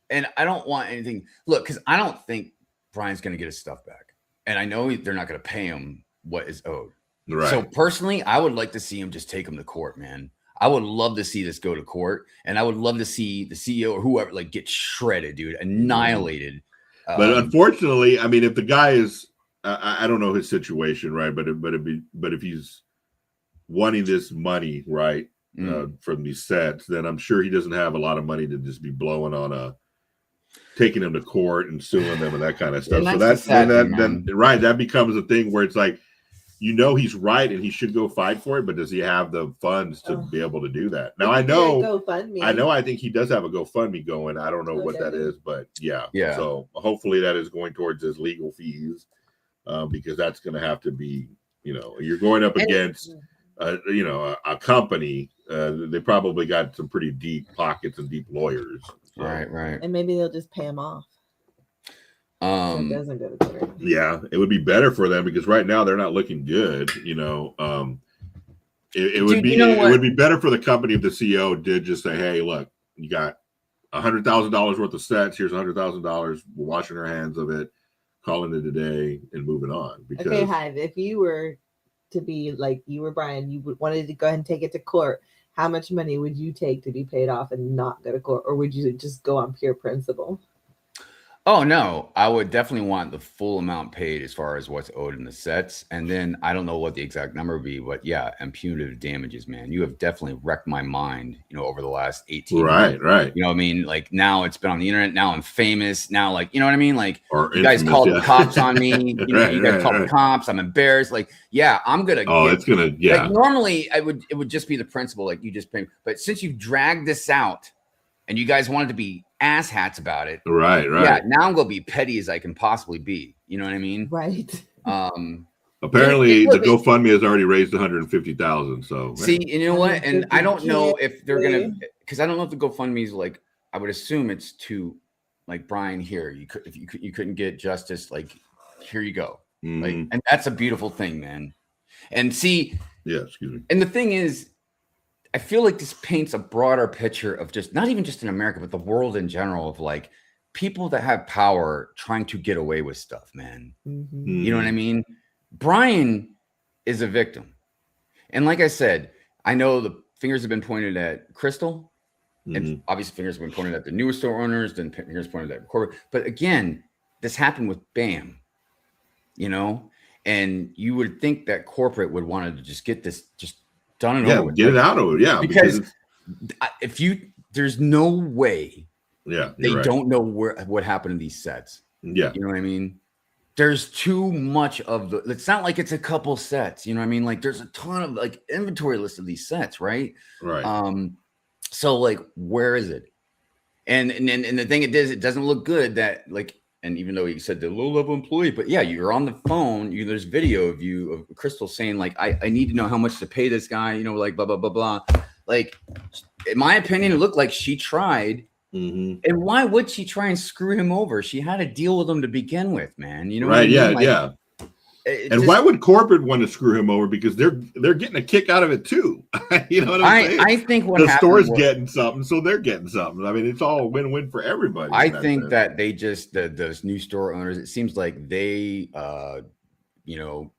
and I don't want anything. Look, because I don't think Brian's going to get his stuff back, and I know they're not going to pay him what is owed. Right. So personally, I would like to see him just take him to court, man. I would love to see this go to court, and I would love to see the CEO or whoever like get shredded, dude, annihilated. But unfortunately, I mean, if the guy is, I don't know his situation, right? But if he's wanting this money, right, from these sets, then I'm sure he doesn't have a lot of money to just be blowing on taking them to court and suing them and that kind of stuff. So that becomes a thing where it's like, you know, he's right and he should go fight for it, but does he have the funds to be able to do that? Now I think he does have a GoFundMe going. I don't know what that is, but yeah. So hopefully that is going towards his legal fees, because that's going to have to be, you know, you're going up against, a company. They probably got some pretty deep pockets and deep lawyers. So. Right. And maybe they'll just pay him off. So it doesn't go to court. Yeah, it would be better for them because right now they're not looking good. You know, it would be better for the company if the CEO did just say, "Hey, look, you got $100,000 worth of sets. Here's $100,000. We're washing our hands of it, calling it a day, and moving on." Because okay, Hive, if you were to be like you were Brian, wanted to go ahead and take it to court. How much money would you take to be paid off and not go to court, or would you just go on pure principle? Oh, no, I would definitely want the full amount paid as far as what's owed in the sets. And then I don't know what the exact number would be, but yeah, and punitive damages, man. You have definitely wrecked my mind, over the last 18 months. Right. You know what I mean? Like now it's been on the internet. Now I'm famous. Now, like, you know what I mean? Like or you guys called the cops on me. You guys called the cops. I'm embarrassed. Like, yeah, I'm going to. Like, normally it would just be the principle, like you just pay. But since you've dragged this out and you guys wanted to be asshats about it. Right. Yeah, now I'm gonna be petty as I can possibly be. You know what I mean? Right. Apparently, the GoFundMe has already raised $150,000. So see, you know what? And I don't know if they're gonna, because I don't know if the GoFundMe is like. I would assume it's to, like, Brian here. You couldn't get justice. Like, here you go. Like, and that's a beautiful thing, man. And see, excuse me. And the thing is, I feel like this paints a broader picture of just not even just in America, but the world in general of like people that have power trying to get away with stuff, man. Mm-hmm. You know what I mean? Brian is a victim. And like I said, I know the fingers have been pointed at Crystal. And obviously fingers have been pointed at the newer store owners, then fingers pointed at corporate. But again, this happened with BAM, you know? And you would think that corporate would want to just get this just done and over with. Get it out of it. Yeah. Because there's no way they right. don't know what happened to these sets. Yeah. You know what I mean? There's too much of it's not like it's a couple sets, you know what I mean? Like there's a ton of like inventory list of these sets, right? Right. So like, where is it? And the thing it doesn't look good that like, and even though you said the low level employee, but yeah, you're on the phone. There's video of you of Crystal saying like, I need to know how much to pay this guy, you know, like blah blah blah blah. Like, in my opinion, it looked like she tried. Mm-hmm. And why would she try and screw him over? She had a deal with him to begin with, man. You know, right? What I mean? Yeah. And why would corporate want to screw him over? Because they're getting a kick out of it too. You know what I'm saying? I think the store's getting something, so they're getting something. I mean, it's all win-win for everybody. I think that they just those new store owners. It seems like they, you know,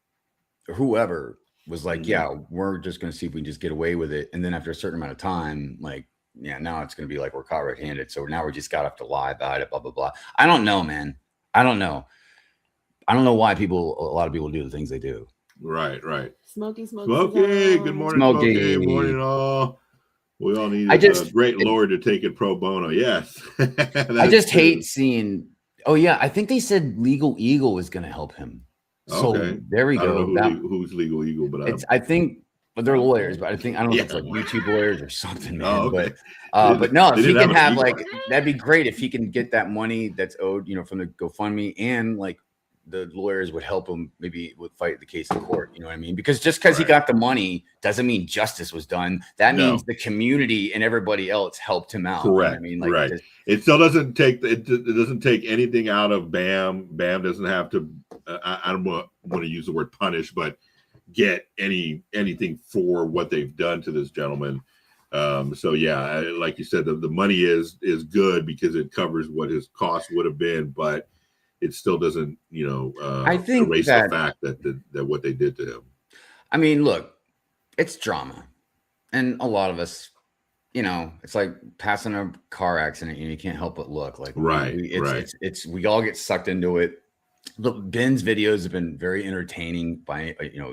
whoever was like, yeah, we're just going to see if we can just get away with it. And then after a certain amount of time, like, yeah, now it's going to be like we're caught red-handed. So now we just got to have to lie about it. Blah blah blah. I don't know, man. I don't know why a lot of people do the things they do. Right. Smokey. Good morning, Smokey. Morning, all. We all need a great Lord to take it pro bono. Yes. I just hate seeing. Oh yeah, I think they said Legal Eagle is going to help him. So there we go. I don't know who's Legal Eagle, but I think they're lawyers, but I don't know if it's like YouTube lawyers or something, man. Oh, okay. But no, if he can have like that'd be great if he can get that money that's owed, you know, from the GoFundMe, and like the lawyers would help him maybe would fight the case in court. You know what I mean? Because just because he got the money doesn't mean justice was done. That means the community and everybody else helped him out. Correct. You know what I mean? Like, it still doesn't take it doesn't take anything out of BAM. BAM doesn't have to. I don't want to use the word punish, but get anything for what they've done to this gentleman. So yeah, like you said, the money is good because it covers what his cost would have been, but it still doesn't, you know, I think erase the fact that what they did to him. I mean, look, it's drama, and a lot of us, you know, it's like passing a car accident. You can't help but look like we all get sucked into it. Look, Ben's videos have been very entertaining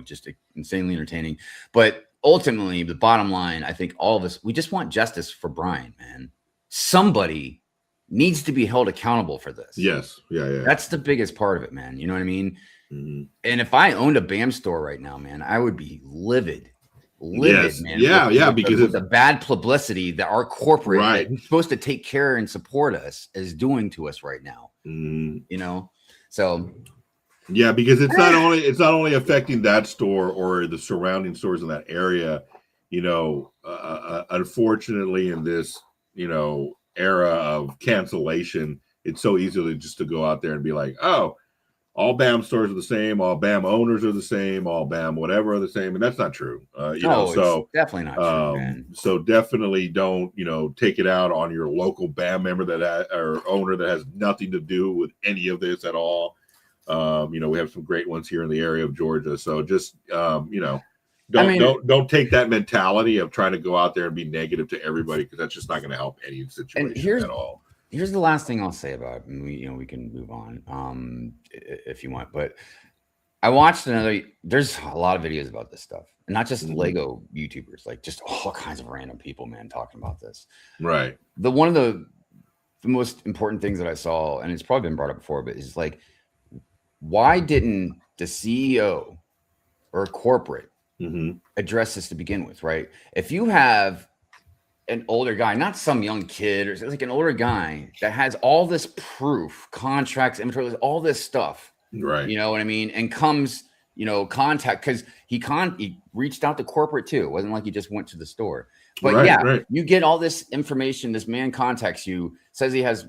just insanely entertaining. But ultimately, the bottom line, I think all of us, we just want justice for Brian, man. Somebody needs to be held accountable for this. Yes. Yeah. That's the biggest part of it, man. You know what I mean? Mm-hmm. And if I owned a BAM store right now, man, I would be livid, yes. man. Because of the bad publicity that our corporate who's supposed to take care and support us is doing to us right now. Mm-hmm. You know? So yeah, because it's not only affecting that store or the surrounding stores in that area. You know, unfortunately, in this era of cancellation, it's so easy just to go out there and be like, oh, all BAM stores are the same, all BAM owners are the same, all BAM whatever are the same, and that's not true. So it's definitely not true, man. So definitely don't take it out on your local BAM member or owner that has nothing to do with any of this at all. We have some great ones here in the area of Georgia, so just don't take that mentality of trying to go out there and be negative to everybody, because that's just not going to help any situation at all. Here's the last thing I'll say about it, and we can move on if you want. But I watched there's a lot of videos about this stuff, and not just Lego YouTubers, like just all kinds of random people, man, talking about this. Right. One of the most important things that I saw, and it's probably been brought up before, but is like, why didn't the CEO or corporate address this to begin with, right? If you have an older guy, not some young kid, or like an older guy that has all this proof, contracts, inventory, all this stuff, right? You know what I mean? And comes, contact, because he reached out to corporate too. It wasn't like he just went to the store. But you get all this information. This man contacts you, says he has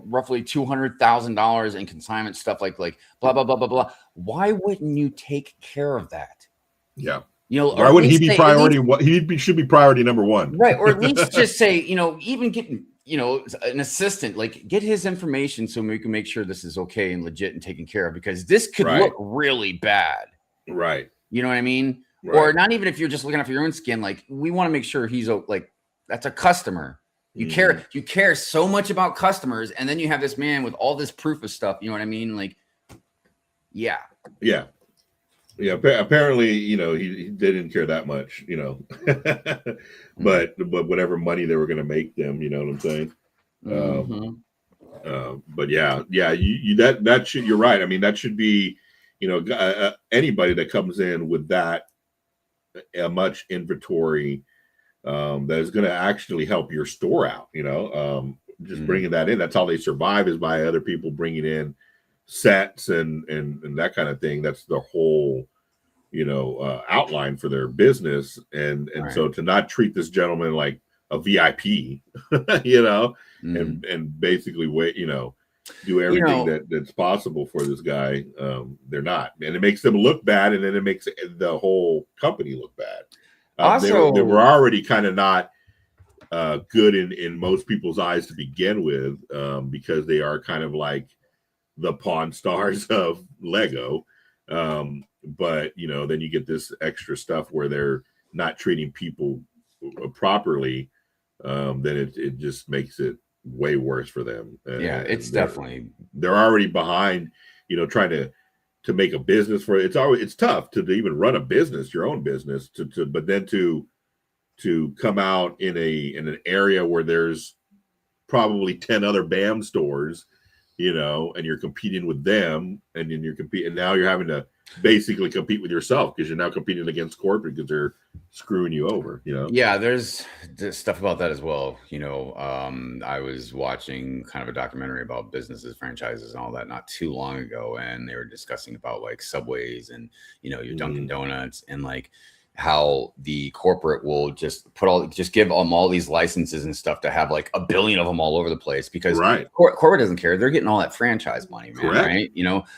roughly $200,000 in consignment stuff, like blah blah blah blah blah. Why wouldn't you take care of that? Yeah. Why wouldn't he be priority? Should be priority number one, right? Or at least just say, even getting, an assistant, like get his information so we can make sure this is okay and legit and taken care of, because this could look really bad, right? You know what I mean? Right. Or not even if you're just looking after your own skin, like we want to make sure he's like, that's a customer. You care so much about customers, and then you have this man with all this proof of stuff. You know what I mean? Like, yeah. Apparently, he didn't care that much, but whatever money they were going to make them, you know what I'm saying? But that should, you're right. I mean, that should be, anybody that comes in with that much inventory, that is going to actually help your store out, just bringing that in. That's how they survive, is by other people bringing in sets and that kind of thing. That's the whole, outline for their business. And so to not treat this gentleman like a VIP, and basically do everything that's possible for this guy. They're not, and it makes them look bad, and then it makes the whole company look bad. Also, they were already kind of not good in most people's eyes to begin with, because they are kind of like the Pawn Stars of Lego. But then you get this extra stuff where they're not treating people properly. Then it just makes it way worse for them. It's definitely, they're already behind, trying to make a business for it. It's tough to even run a business, your own business, but then to come out in an area where there's probably 10 other BAM stores, and you're competing with them, and then now you're having to basically compete with yourself, because you're now competing against corporate, because they're screwing you over, there's stuff about that as well. I was watching kind of a documentary about businesses, franchises, and all that not too long ago, and they were discussing about like Subways and your Dunkin' Donuts, and like how the corporate will just give them all these licenses and stuff to have like a billion of them all over the place, because corporate doesn't care. They're getting all that franchise money, man. Correct. Right?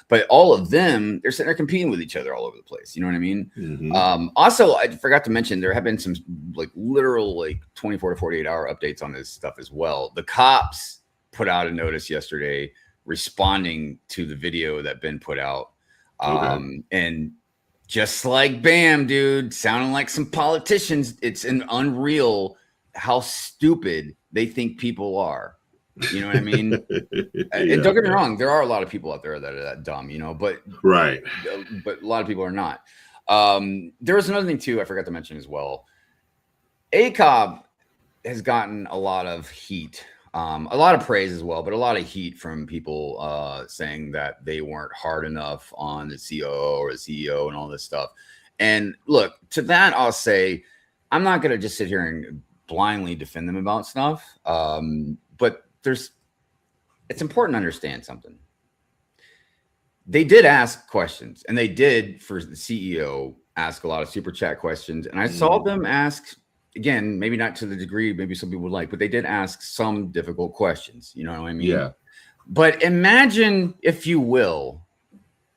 But all of them, they're sitting there competing with each other all over the place. You know what I mean? Also, I forgot to mention, there have been some like literal like 24 to 48 hour updates on this stuff as well. The cops put out a notice yesterday responding to the video that Ben put out. And just like BAM, dude, sounding like some politicians. It's an unreal how stupid they think people are. You know what I mean? And don't get me wrong, there are a lot of people out there that are that dumb, but but a lot of people are not. There was another thing too, I forgot to mention as well. ACOB has gotten a lot of heat, a lot of praise as well, but a lot of heat from people saying that they weren't hard enough on the COO or the CEO and all this stuff. And look, to that, I'll say, I'm not going to just sit here and blindly defend them about stuff. But it's important to understand something. They did ask questions, and they did, for the CEO, ask a lot of super chat questions. And I saw them ask, again, maybe not to the degree maybe some people would like, but they did ask some difficult questions. You know what I mean? Yeah. But imagine, if you will,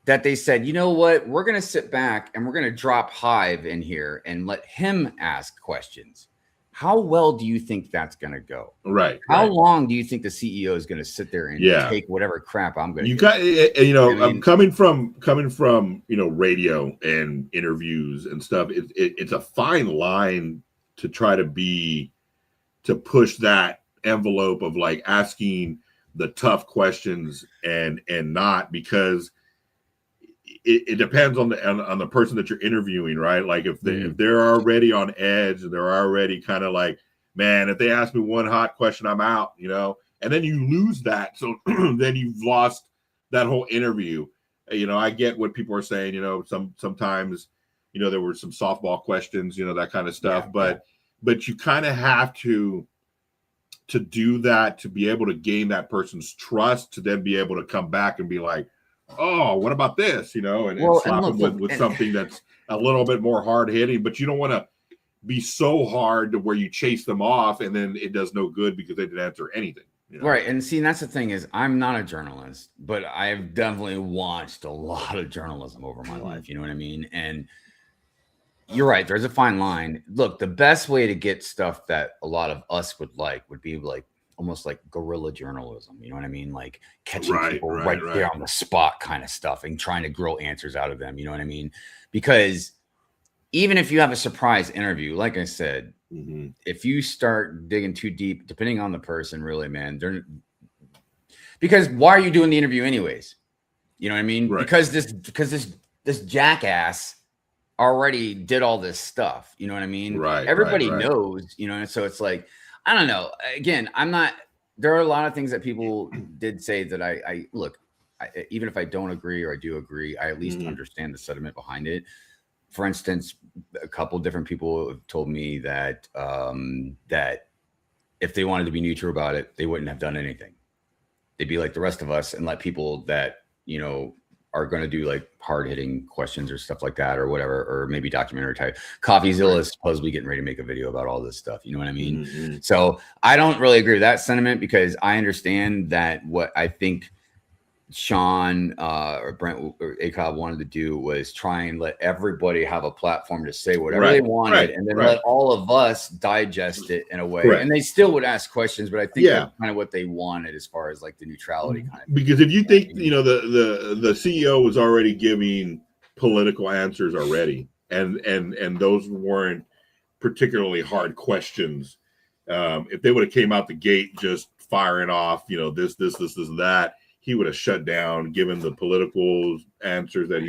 that they said, you know what, we're going to sit back and we're going to drop Hive in here and let him ask questions. How well do you think that's going to go? Right. How long do you think the CEO is going to sit there and take whatever crap I'm going to I'm coming from, radio and interviews and stuff. It's a fine line to try to push that envelope of like asking the tough questions and not, because it depends on the person that you're interviewing, right? Like if they're already on edge and they're already kind of like, man, if they ask me one hot question, I'm out, and then you lose that. So then you've lost that whole interview. I get what people are saying, sometimes, there were some softball questions, that kind of stuff, but you kind of have to do that to be able to gain that person's trust, to then be able to come back and be like, oh, what about this? And slap them with something that's a little bit more hard hitting, but you don't want to be so hard to where you chase them off and then it does no good because they didn't answer anything. Right. And see, that's the thing is, I'm not a journalist, but I've definitely watched a lot of journalism over my life. You know what I mean? And you're right. There's a fine line. Look, the best way to get stuff that a lot of us would be like almost like guerrilla journalism. You know what I mean? Like catching people right there on the spot kind of stuff and trying to grill answers out of them. You know what I mean? Because even if you have a surprise interview, like I said, if you start digging too deep, depending on the person, really, man, because why are you doing the interview anyways? You know what I mean? Right. Because this jackass already did all this stuff. You know what I mean? Right. Everybody knows, you know, and so it's like, I don't know. Again, there are a lot of things that people did say that I look, even if I don't agree or I do agree, I at least understand the sentiment behind it. For instance, a couple different people have told me that that if they wanted to be neutral about it, they wouldn't have done anything. They'd be like the rest of us and let people that, you know, are going to do like hard hitting questions or stuff like that or whatever, or maybe documentary type. CoffeeZilla is supposedly getting ready to make a video about all this stuff. You know what I mean? So I don't really agree with that sentiment because I understand that what I think Sean or Brent or ACOB wanted to do was try and let everybody have a platform to say whatever they wanted and then let all of us digest it in a way. And they still would ask questions, but I think that's kind of what they wanted as far as like the neutrality kind of thing. Because if you think, you know, the CEO was already giving political answers already, and those weren't particularly hard questions. If they would have came out the gate just firing off, you know, this, that, he would have shut down, given the political answers that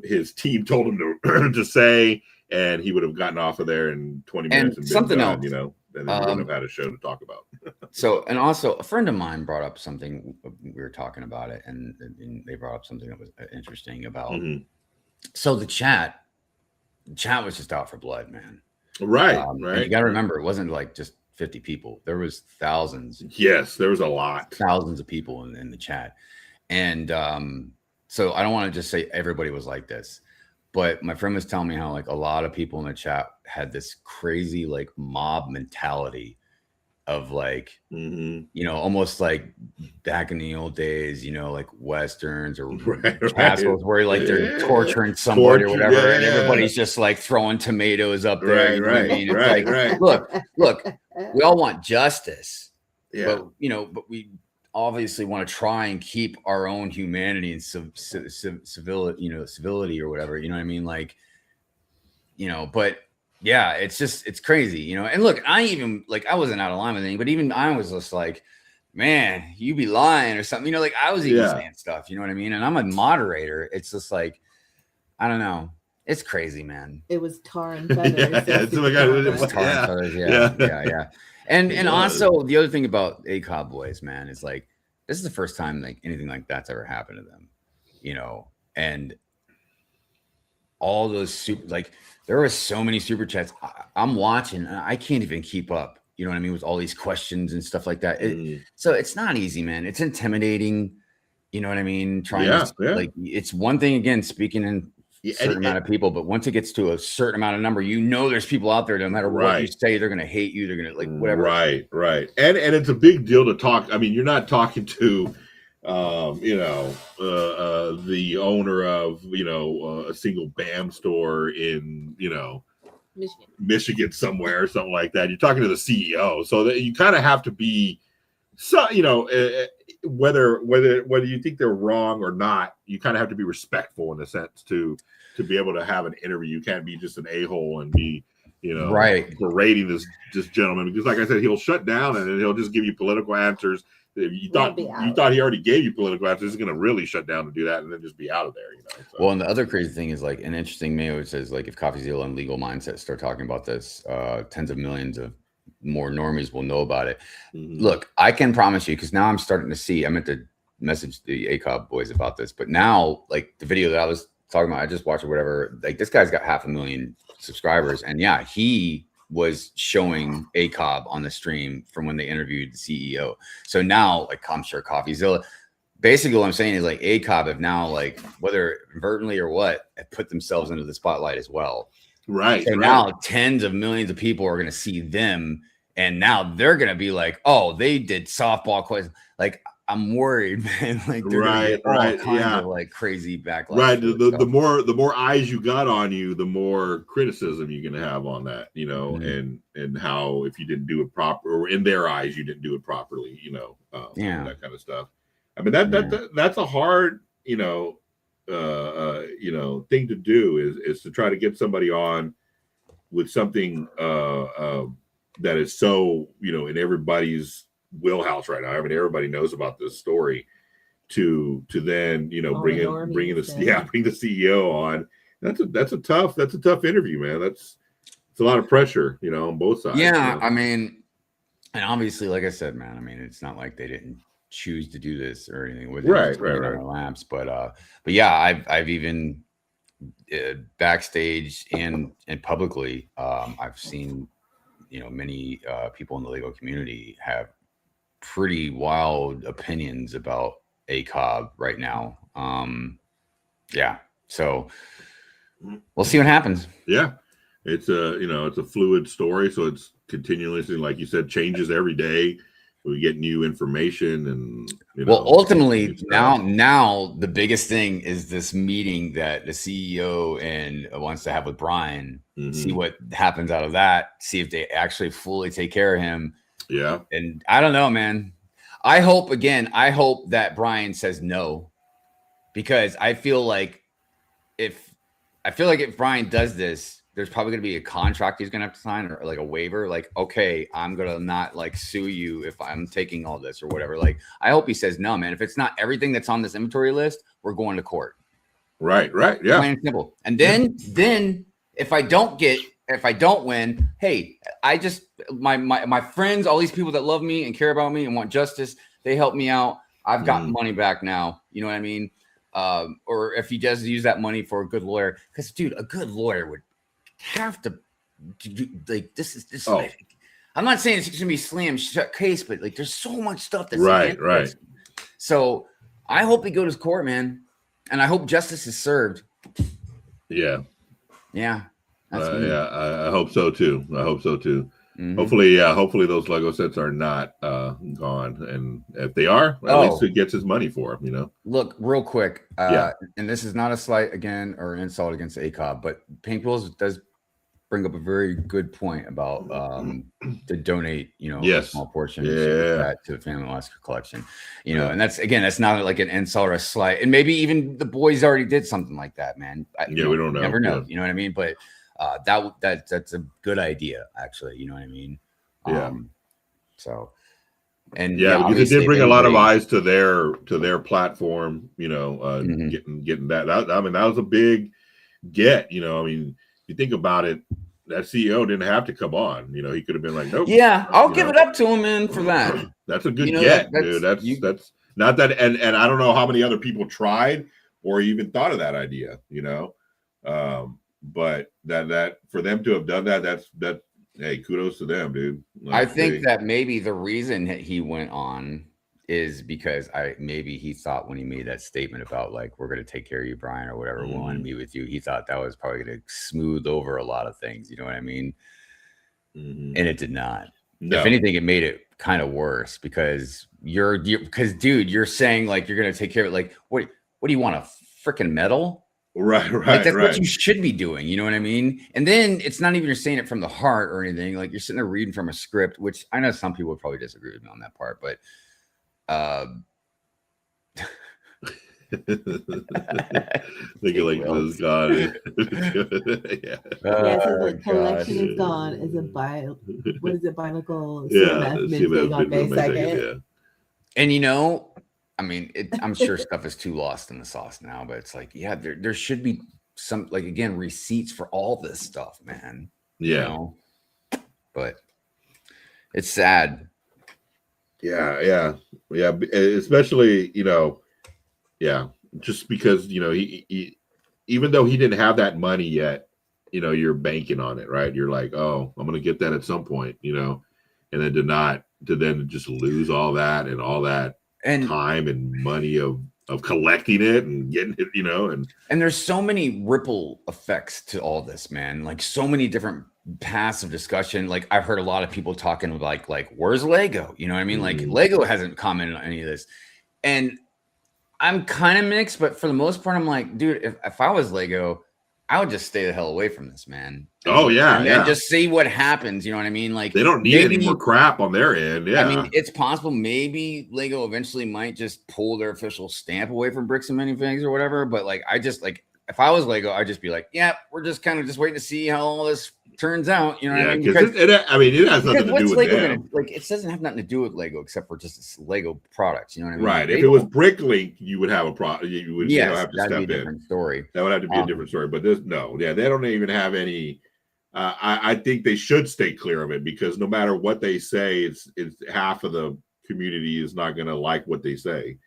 his team told him to say, and he would have gotten off of there in 20 minutes and something done, else, you know, and then we wouldn't have had a show to talk about. So, and also a friend of mine brought up something, we were talking about it, and they brought up something that was interesting about. So the chat was just out for blood, man. Right. You got to remember, it wasn't like just 50 people. There was thousands. Yes, there was a lot. Thousands of people in the chat. And so I don't want to just say everybody was like this, but my friend was telling me how like a lot of people in the chat had this crazy like mob mentality of like, you know, almost like back in the old days, you know, like Westerns or castles where like they're torturing somebody or whatever. And everybody's just like throwing tomatoes up there. You know what I mean? It's like, look, we all want justice, but you know, but we obviously want to try and keep our own humanity and civility, you know, civility or whatever, you know what I mean? Like, you know, but yeah, it's crazy, you know. And look, I wasn't out of line with anything, but even I was just like, man, you be lying or something, you know, like I was even saying stuff, you know what I mean? And I'm a moderator. It's just like, I don't know. It's crazy, man. It was tar and feathers. It was tar and feathers. Yeah. And also the other thing about ACOB boys, man, is like, this is the first time like anything like that's ever happened to them, you know, and all those there were so many super chats. I'm watching and I can't even keep up. You know what I mean? With all these questions and stuff like that. So it's not easy, man. It's intimidating. You know what I mean? Like, it's one thing, again, speaking in a certain amount of people, but once it gets to a certain amount of number, you know, there's people out there, no matter what you say, they're going to hate you. They're going to like whatever. Right. And it's a big deal to talk. I mean, you're not talking to, the owner of, you know, a single BAM store in, you know, Michigan somewhere or something like that. You're talking to the CEO. So that you kind of have to be, so, you know, whether you think they're wrong or not, you kind of have to be respectful in a sense to be able to have an interview. You can't be just an a-hole and be, you know, berating this gentleman, because like I said, he'll shut down and then he'll just give you political answers. If you thought he already gave you political answers, he's going to really shut down to do that and then just be out of there, you know. So. Well, and the other crazy thing is like an interesting Mayo says like if CoffeeZilla and Legal Mindset start talking about this, tens of millions of more normies will know about it. Look, I can promise you, because now I'm starting to see, I meant to message the ACOB boys about this, but now like the video that I was talking about, I just watched or whatever, like this guy's got 500,000 subscribers, and yeah, he was showing ACOB on the stream from when they interviewed the CEO. So now, like, I'm sure CoffeeZilla, basically what I'm saying is like ACOB have now, like, whether inadvertently or what, have put themselves into the spotlight as well. Right. So now tens of millions of people are going to see them, and now they're going to be like, oh, they did softball questions. Like, I'm worried, man. Like they're gonna get all kinds of like crazy backlash. Right. The more eyes you got on you, the more criticism you're gonna have on that, you know, and how if you didn't do it proper, or in their eyes you didn't do it properly, you know, that kind of stuff. I mean that's a hard, thing to do is to try to get somebody on with something that is so, in everybody's wheelhouse right now. I mean, everybody knows about this story. To then, bring the CEO on. That's a tough interview, man. It's a lot of pressure, on both sides. Yeah, I mean, and obviously, like I said, man, I mean, it's not like they didn't choose to do this or anything with it. Right. Our lamps, but yeah, I've even backstage and publicly, I've seen, many people in the legal community have pretty wild opinions about ACOB right now. Yeah, so we'll see what happens. Yeah, it's a fluid story, so it's continuously, like you said, changes every day. We get new information, and ultimately now the biggest thing is this meeting that the CEO and wants to have with Brian. See what happens out of that. See if they actually fully take care of him. Yeah, and I don't know, man. I hope that Brian says no, because I feel like if Brian does this, there's probably going to be a contract he's going to have to sign, or like a waiver, like, okay, I'm going to not like sue you if I'm taking all this or whatever. Like, I hope he says no, man. If it's not everything that's on this inventory list, we're going to court. Right. Yeah. Plain and simple. And then if I don't win, hey, I just my friends, all these people that love me and care about me and want justice, they help me out. I've got money back now. You know what I mean? Or if he does use that money for a good lawyer, because dude, a good lawyer would have to do like this. Like, I'm not saying it's gonna be slam shut case, but like there's so much stuff that's right. So I hope he goes to court, man, and I hope justice is served. Yeah. I hope so too. Hopefully those Lego sets are not gone, and if they are, at least he gets his money for them. Look, real quick, and this is not a slight again or an insult against ACOB, but Pink Pills does bring up a very good point about to donate, a small portion of that to the Family Oscar collection, and that's not like an insult or a slight, and maybe even the boys already did something like that, man. We don't know. Never know. You know what I mean? But that's a good idea, actually. You know what I mean? So, and because it did bring a lot of eyes to their platform. Getting that. I mean, that was a big get. I mean, you think about it, that CEO didn't have to come on. He could have been like, nope. Yeah, I'll give it up to him, man, for that. That's a good get, dude. That's not that, and I don't know how many other people tried or even thought of that idea. But that for them to have done that, hey, kudos to them, dude. I think that maybe the reason that he went on is because maybe he thought when he made that statement about like, we're going to take care of you, Brian, or whatever, we want to meet with you, he thought that was probably going to smooth over a lot of things. You know what I mean? And it did not. No. If anything, it made it kind of worse, because dude, you're saying like you're going to take care of it. Like, what do you want, a freaking medal? Right. Like that's what you should be doing. You know what I mean? And then it's not even you're saying it from the heart or anything. Like you're sitting there reading from a script, which I know some people would probably disagree with me on that part, but thinking like this is gone. The collection is gone. Is a what is it? Bilingual CMF on May 2nd. And I mean, I'm sure stuff is too lost in the sauce now, but it's like, there should be some, like, again, receipts for all this stuff, man. But it's sad. Yeah. Especially, just because, he even though he didn't have that money yet, you're banking on it, right? You're like, oh, I'm going to get that at some point, and then to then just lose all that and all that and time and money of collecting it and getting it, and there's so many ripple effects to all this, man. Like so many different paths of discussion. Like I've heard a lot of people talking like where's Lego? You know what I mean? Like Lego hasn't commented on any of this. And I'm kind of mixed, but for the most part, I'm like, dude, if I was Lego, I would just stay the hell away from this, man. And just see what happens. You know what I mean? Like they don't need any more crap on their end. Yeah, I mean, it's possible maybe Lego eventually might just pull their official stamp away from Bricks and Minifigs or whatever. But like, I just like if I was Lego, I'd just be like, yeah, we're just kind of just waiting to see how all this turns out. You know what I mean? Because it has nothing to do with Lego them. Like, it doesn't have nothing to do with Lego except for just its Lego products. You know what I mean? Right. If it was Bricklink, you would have a problem. You would have to that'd step be a different story. That would have to be a different story. But they don't even have any. I think they should stay clear of it because no matter what they say, it's half of the community is not going to like what they say.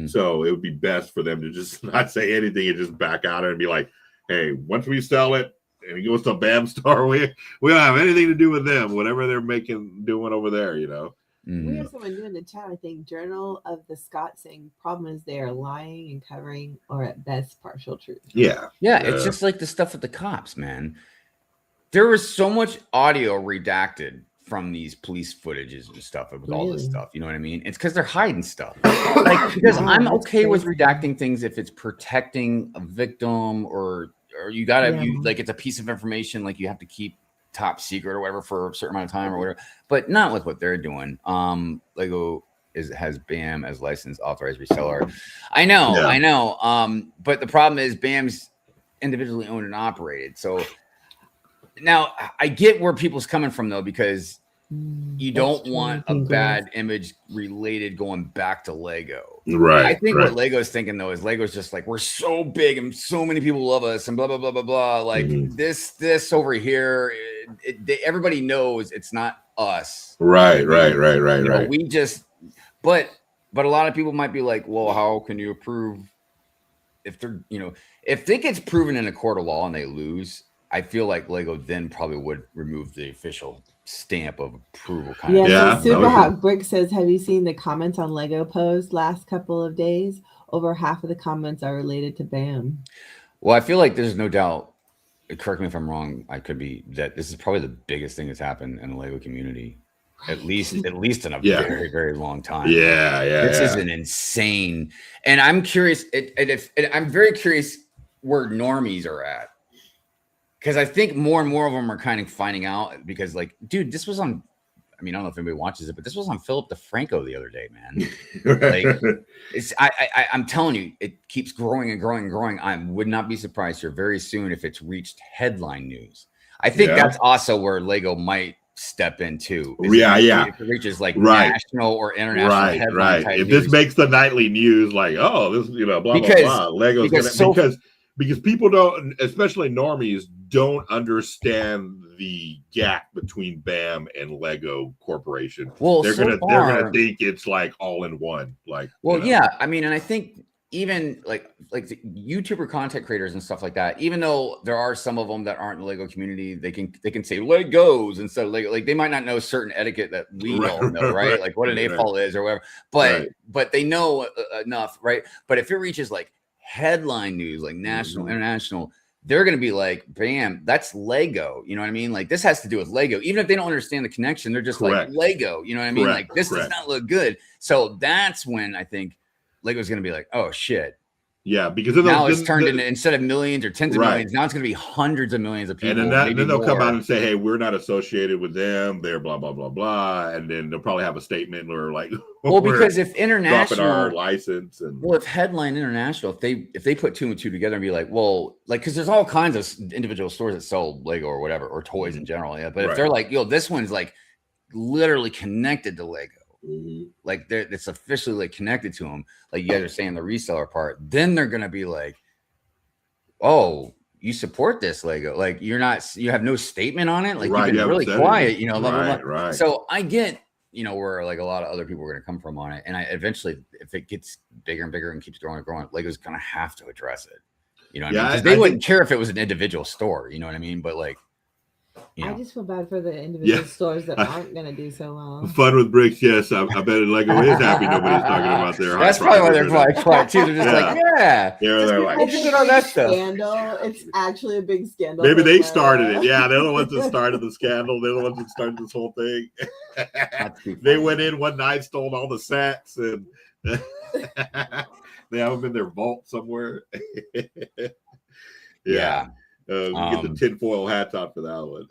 So it would be best for them to just not say anything and just back out and be like, hey, once we sell it and it goes to BAM Star, we don't have anything to do with them, whatever they're doing over there, you know. We have someone new in the chat, I think, Journal of the Scott saying problem is they are lying and covering or at best partial truth. Yeah. It's just like the stuff with the cops, man. There was so much audio redacted from these police footages and stuff with all this stuff. You know what I mean? It's because they're hiding stuff. Like, because I'm okay with redacting things if it's protecting a victim or you gotta like it's a piece of information like you have to keep top secret or whatever for a certain amount of time or whatever, but not with what they're doing. Lego has BAM as licensed authorized reseller. I know. But the problem is BAM's individually owned and operated. So now I get where people's coming from though, because you don't want a bad image related going back to Lego. Right. I think what Lego's thinking though is Lego's just like, we're so big and so many people love us and blah, blah, blah, blah, blah. Like this over here, everybody knows it's not us. Right. We just, but a lot of people might be like, well, how can you approve if they're, if it gets proven in a court of law and they lose, I feel like Lego then probably would remove the official stamp of approval. So Super Hot Brick says, have you seen the comments on Lego post last couple of days? Over half of the comments are related to BAM. Well, I feel like there's no doubt, correct me if I'm wrong, I could be, that this is probably the biggest thing that's happened in the Lego community, at least in a very, very long time. This is an insane, and I'm curious, I'm very curious where normies are at. Because I think more and more of them are kind of finding out because, like, dude, this was on, I mean, I don't know if anybody watches it, but this was on Philip DeFranco the other day, man. Like, I'm telling you, it keeps growing and growing and growing. I would not be surprised here very soon if it's reached headline news. I think that's also where Lego might step in too. If it reaches like national or international headline type if news. This makes the nightly news, like, oh, this, blah, blah, blah. Lego's because people don't, especially normies, don't understand the gap between BAM and Lego Corporation. Well, they're gonna think it's like all in one. Like, I mean, and I think even like the YouTuber content creators and stuff like that, even though there are some of them that aren't in the Lego community, they can say Legos instead of Lego. Like, they might not know certain etiquette that we don't know, right? Like what an AFOL is or whatever. But they know enough, right? But if it reaches like headline news, like national, international, they're going to be like, bam, that's Lego. You know what I mean? Like, this has to do with Lego. Even if they don't understand the connection, they're just like Lego. You know what I mean? Like, this does not look good. So that's when I think Lego's going to be like, oh shit. Yeah, because now it's turned into, instead of millions or tens of millions, now it's going to be hundreds of millions of people. And then they'll come out and say, hey, we're not associated with them. They're blah, blah, blah, blah. And then they'll probably have a statement or like, well, because if international, dropping our license. And well, if headline international, if they put two and two together and be like, well, like, because there's all kinds of individual stores that sell Lego or whatever, or toys in general. Yeah. But if they're like, this one's like literally connected to Lego. Like, it's officially like connected to them, like you guys are saying the reseller part, then they're gonna be like, oh, you support this Lego, like you have no statement on it, like you've been really quiet, blah, blah, blah. So I get where like a lot of other people are gonna come from on it, and I eventually, if it gets bigger and bigger and keeps growing and growing, Lego's gonna have to address it. You know what I mean? Because they wouldn't care if it was an individual store, you know what I mean? But like, I just feel bad for the individual stores that aren't going to do so well. Fun with bricks, yes. I bet Lego is happy nobody's talking about their. That's probably why they're probably quiet too. They're just like, they're like, focusing on that stuff. Scandal. It's actually a big scandal. Maybe they started it. Yeah, they're the ones that started the scandal. They're the ones that started this whole thing. They went in one night, stole all the sets, and They have them in their vault somewhere. Yeah. You get the tinfoil hats out for that one.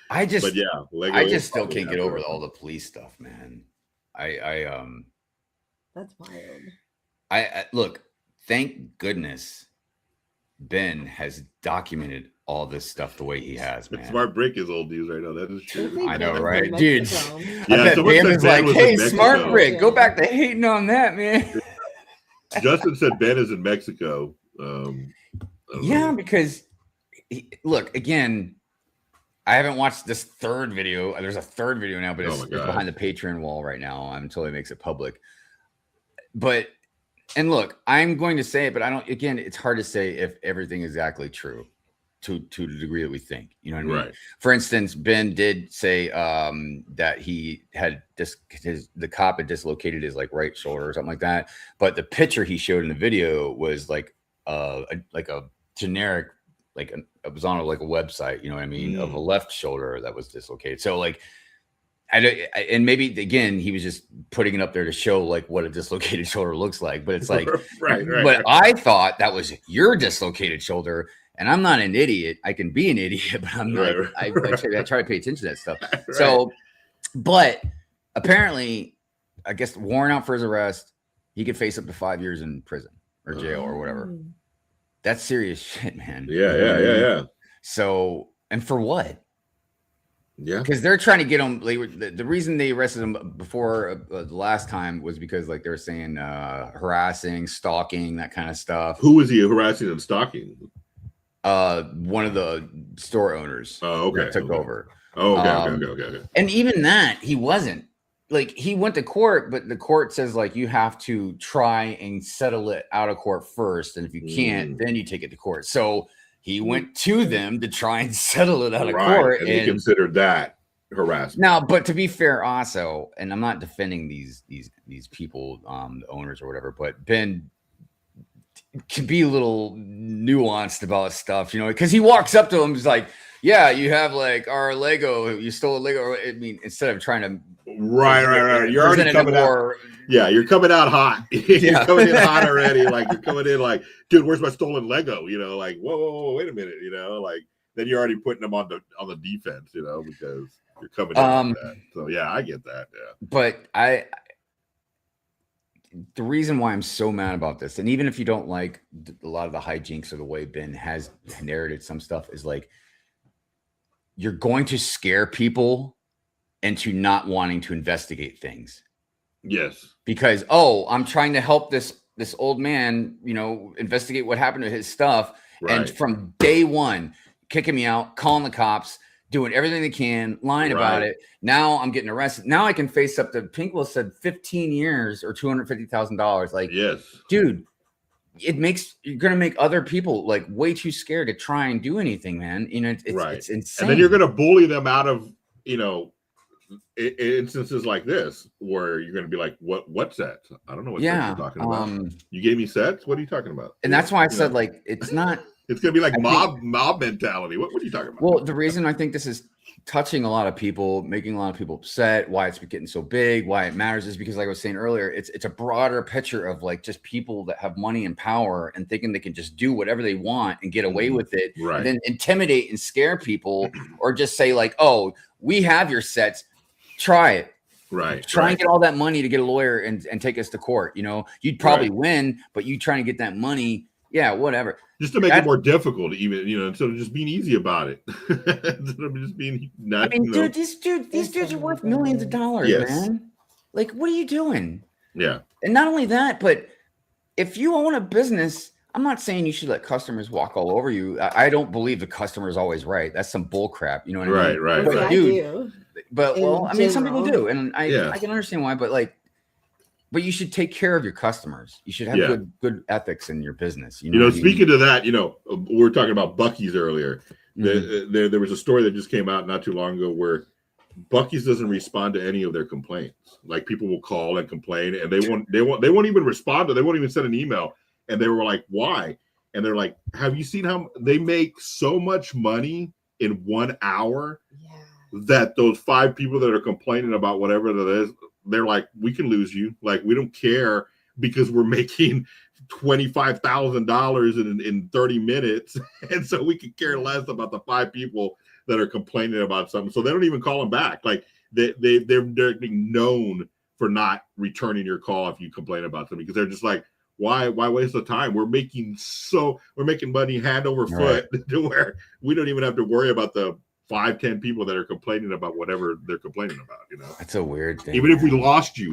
But yeah, Lego I just still can't get over all the police stuff, man. That's wild. I look, thank goodness Ben has documented all this stuff the way he has, man. Smart Brick is old news right now. That is true. I know, right, dude? Yeah, I bet Ben is like, hey, Smart Brick, go back to hating on that, man. Justin said Ben is in Mexico. Yeah, because look, again, I haven't watched this third video. There's a third video now, but it's behind the Patreon wall right now until he makes it public. But, and look, I'm going to say it, but I don't, again, it's hard to say if everything is exactly true to the degree that we think, you know what I mean? Right. For instance, Ben did say that he had the cop had dislocated his like right shoulder or something like that. But the picture he showed in the video was like a generic, like it was on like a website, you know what I mean, of a left shoulder that was dislocated. So like, and maybe again he was just putting it up there to show like what a dislocated shoulder looks like, but it's like right. But I thought that was your dislocated shoulder, and I'm not an idiot. I can be an idiot, but I'm not. I try to pay attention to that stuff. Right. So, but apparently, I guess warrant out for his arrest, he could face up to 5 years in prison or jail or whatever. That's serious shit, man. Yeah. So, and for what? Yeah, because they're trying to get him. The reason they arrested him before the last time was because like they were saying harassing, stalking, that kind of stuff. Who was he harassing and stalking? One of the store owners. Oh, okay. That took over. Oh, okay. And even that, he wasn't. Like he went to court, but the court says like you have to try and settle it out of court first, and if you can't, then you take it to court. So he went to them to try and settle it out of court, and he considered that harassment. Now, but to be fair, also, and I'm not defending these people, the owners or whatever, but Ben can be a little nuanced about stuff, you know, because he walks up to him, he's like, "Yeah, you have like our Lego, you stole a Lego." I mean, instead of trying to right, you're already coming out. Yeah, you're coming out hot. You're coming in hot already. Like you're coming in like, dude, where's my stolen Lego? You know, like, whoa, wait a minute. You know, like then you're already putting them on the defense. You know, because you're coming in like that. So yeah, I get that. Yeah, but the reason why I'm so mad about this, and even if you don't like a lot of the hijinks or the way Ben has narrated some stuff, is like you're going to scare people into not wanting to investigate things. Yes. Because, I'm trying to help this old man, you know, investigate what happened to his stuff. Right. And from day one, kicking me out, calling the cops, doing everything they can, lying about it. Now I'm getting arrested. Now I can face up to, Pinkwell said 15 years or $250,000. Like, yes, dude, you're going to make other people like way too scared to try and do anything, man. You know, it's insane. And then you're going to bully them out of, you know, instances like this where you're going to be like, what's that? I don't know what you're talking about. You gave me sets. What are you talking about? And that's why I said like it's not. It's going to be like mob mentality. What are you talking about? Well, the reason I think this is touching a lot of people, making a lot of people upset, why it's getting so big, why it matters, is because, like I was saying earlier, it's a broader picture of like just people that have money and power and thinking they can just do whatever they want and get away with it, and then intimidate and scare people, or just say like, "Oh, we have your sets, try it." Try and get all that money to get a lawyer and take us to court. You know, you'd probably win, but you trying to get that money, whatever. Just to make it more difficult, even, you know, instead of just being easy about it. Instead of just being not, I mean, dude, these dudes are worth millions of dollars, man. Like, what are you doing? Yeah. And not only that, but if you own a business, I'm not saying you should let customers walk all over you. I don't believe the customer is always right. That's some bull crap. You know what I mean? Right. But, dude, I mean, some people do, and I can understand why, but like, but you should take care of your customers. You should have good ethics in your business. You know, speaking to that, you know, we were talking about Buc-ee's earlier. There was a story that just came out not too long ago where Buc-ee's doesn't respond to any of their complaints. Like people will call and complain, and they won't even respond, or they won't even send an email. And they were like, "Why?" And they're like, "Have you seen how they make so much money in 1 hour that those 5 people that are complaining about whatever that is, they're like, we can lose you. Like, we don't care because we're making $25,000 in 30 minutes. And so we could care less about the 5 people that are complaining about something. So they don't even call them back. Like they're being known for not returning your call if you complain about something, because they're just like, why waste the time? We're making money hand over foot to where we don't even have to worry about the 5-10 people that are complaining about whatever they're complaining about. You know, that's a weird thing. Even if we lost you,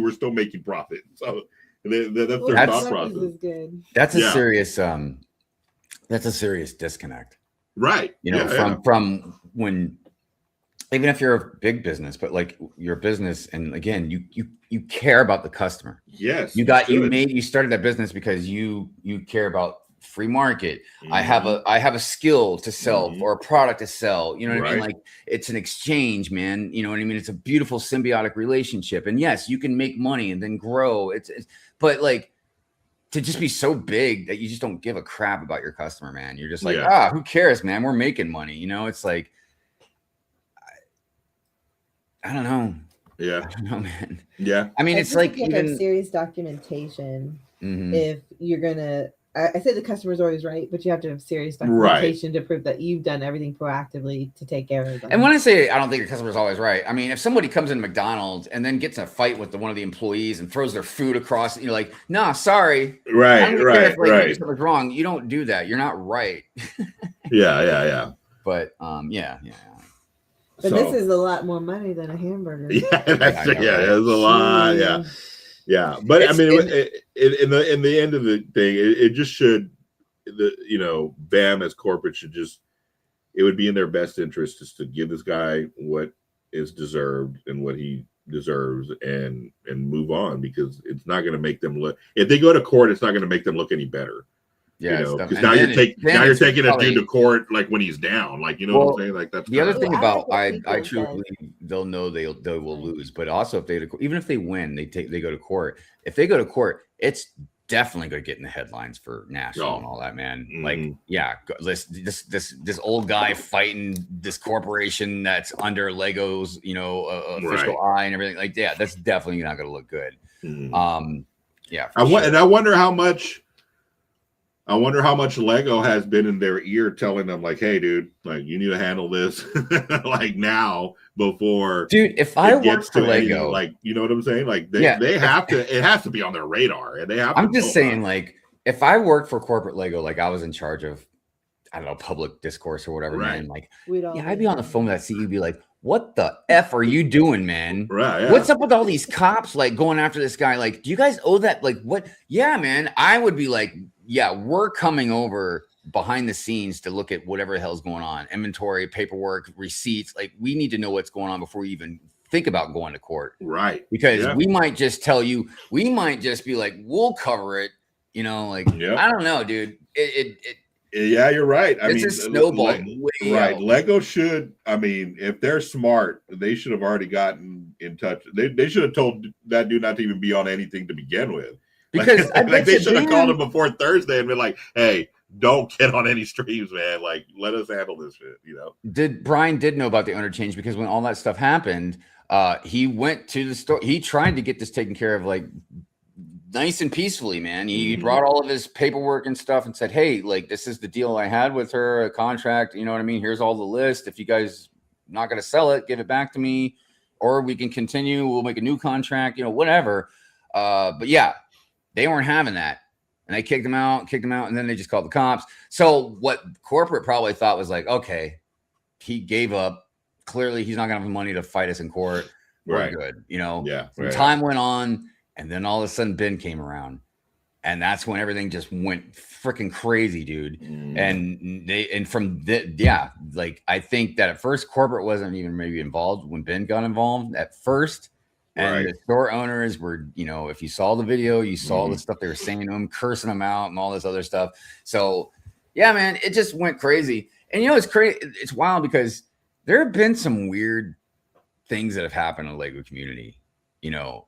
we're still making profit. So that's their thought process. That's a serious disconnect, right? You know, from when, even if you're a big business, but like your business, and again, you care about the customer. Yes, you started that business because you care about free market. Mm-hmm. I have a skill to sell or a product to sell. You know what I mean? Like, it's an exchange, man. You know what I mean? It's a beautiful symbiotic relationship. And yes, you can make money and then grow. But like, to just be so big that you just don't give a crap about your customer, man. You're just like, who cares, man? We're making money. You know, it's like, I don't know. Yeah. I don't know, man. Yeah. I mean, it's like even serious documentation. If you're gonna, I say the customer's always right, but you have to have serious documentation to prove that you've done everything proactively to take care of them. And when I say I don't think your customer's always right, I mean, if somebody comes in McDonald's and then gets in a fight with one of the employees and throws their food across, you're like, nah, sorry. Right. Something's wrong. You don't do that. You're not right. Yeah. But yeah. But this is a lot more money than a hamburger. Yeah, there's a lot. Yeah. But I mean, in the end of the thing, it just should, BAM as corporate should just, it would be in their best interest just to give this guy what is deserved and what he deserves and move on, because it's not going to make them look, if they go to court, it's not going to make them look any better. Yeah, because now you're taking a dude to court like when he's down, like, what I'm saying, like that's the other thing about I truly believe they'll know they will lose, but also if they even if they win, they go to court. If they go to court, it's definitely going to get in the headlines for national and all that, man. Like, this old guy fighting this corporation that's under Lego's, official eye and everything. Like, yeah, that's definitely not going to look good. And I wonder how much Lego has been in their ear telling them, like, hey, dude, like, you need to handle this like now before. Dude, if I worked for Lego, like, you know what I'm saying? Like, they have to, it has to be on their radar. And they have to. I'm just saying, like, if I worked for corporate Lego, like I was in charge of, I don't know, public discourse or whatever, man, like, I'd be on the phone with that CEO, be like, what the F are you doing, man? Right. Yeah. What's up with all these cops, like, going after this guy? Like, do you guys owe that? Like, what? Yeah, man. I would be like, yeah, we're coming over behind the scenes to look at whatever the hell's going on. Inventory, paperwork, receipts. Like, we need to know what's going on before we even think about going to court. Right. Because we might just tell you, we might just be like, we'll cover it. Like, I don't know, dude. Yeah, you're right. I mean, it's a snowball. Right. Lego should, I mean, if they're smart, they should have already gotten in touch. They should have told that dude not to even be on anything to begin with. Because like they should have called him before Thursday and been like, hey, don't get on any streams, man. Like, let us handle this shit, Brian did know about the owner change, because when all that stuff happened, he went to the store. He tried to get this taken care of, like, nice and peacefully, man. He brought all of his paperwork and stuff and said, hey, like, this is the deal I had with her, a contract. You know what I mean? Here's all the list. If you guys not going to sell it, give it back to me, or we can continue. We'll make a new contract, whatever. But yeah, they weren't having that. And they kicked him out, and then they just called the cops. So what corporate probably thought was like, okay, he gave up. Clearly, he's not going to have the money to fight us in court. We're good, Time went on, and then all of a sudden, Ben came around. And that's when everything just went freaking crazy, dude. Like, I think that at first corporate wasn't even maybe involved when Ben got involved at first. And the store owners were, if you saw the video, you saw the stuff they were saying to him, cursing him out and all this other stuff. So, yeah, man, it just went crazy. And, it's crazy. It's wild because there have been some weird things that have happened in the Lego community,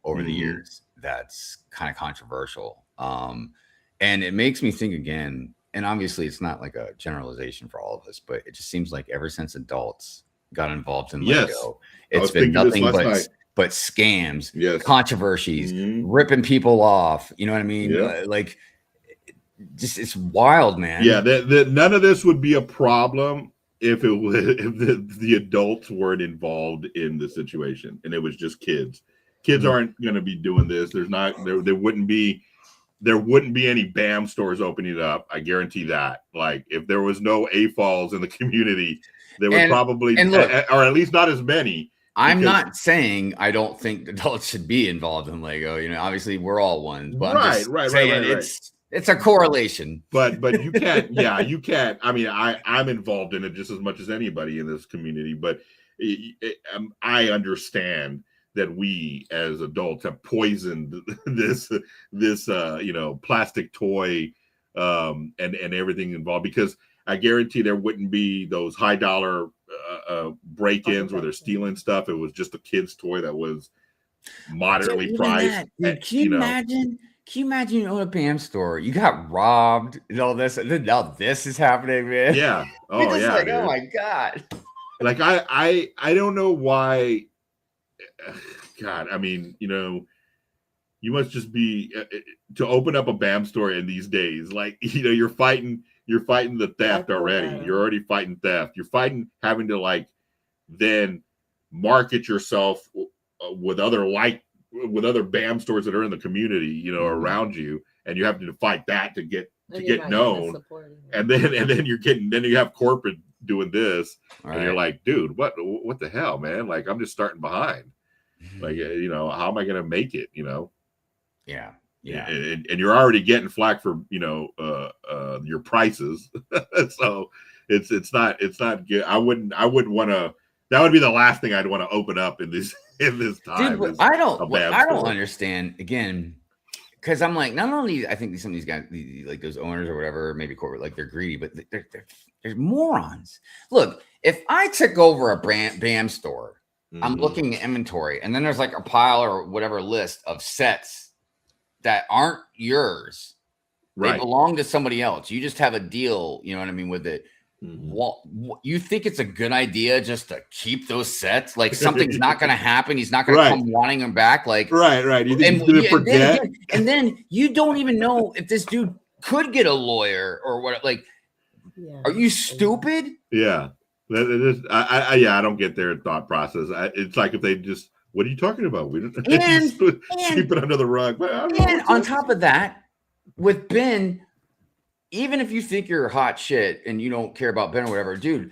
over the years. That's kind of controversial. And it makes me think again, and obviously it's not like a generalization for all of us, but it just seems like ever since adults got involved in Lego, it's been nothing but but scams, yes, controversies, ripping people off. You know what I mean? Yeah. Like, just it's wild, man. Yeah, none of this would be a problem if the adults weren't involved in the situation and it was just kids. Kids aren't going to be doing this. There wouldn't be any BAM stores opening up. I guarantee that. Like if there was no AFOLs in the community, there would probably, look, or at least not as many. I'm not saying I don't think adults should be involved in Lego. You know, obviously we're all ones, but I'm just saying it's a correlation. But you can't. Yeah, you can't. I mean, I'm involved in it just as much as anybody in this community. But I understand that we as adults have poisoned this plastic toy and everything involved, because I guarantee there wouldn't be those high dollar break-ins where they're stealing stuff. It was just a kid's toy that was moderately priced. Can you imagine? Can you imagine you own a BAM store? You got robbed and all this, and then now this is happening, man. Yeah. Oh yeah. Like, oh my God. Like I don't know why. God, I mean, you must just be to open up a BAM store in these days. Like, you're fighting the theft already. You're already fighting theft. You're fighting having to then market yourself with other BAM stores that are in the community, around you, and you have to fight that to get known. And then you have corporate doing this, and you're like, dude, what the hell, man? Like, I'm just starting behind. Like, how am I going to make it? Yeah. And you're already getting flack for your prices, so it's not good. I wouldn't want to. That would be the last thing I'd want to open up in this time. Dude, I don't understand, again, because I'm like, not only I think some of these guys, like those owners or whatever, maybe corporate, like they're greedy, but they're morons. Look, if I took over a BAM store, I'm looking at inventory, and then there's like a pile or whatever list of sets that aren't yours. Right. They belong to somebody else. You just have a deal, you know what I mean, with it. Well, you think it's a good idea just to keep those sets? Like, something's not going to happen. He's not going to come wanting them back. Like, right. You think he's going to forget? And then you don't even know if this dude could get a lawyer or what. Like, are you stupid? Yeah. I don't get their thought process. It's like if they just, what are you talking about? We don't sweep it under the rug. And on top of that, with Ben, even if you think you're hot shit and you don't care about Ben or whatever, dude,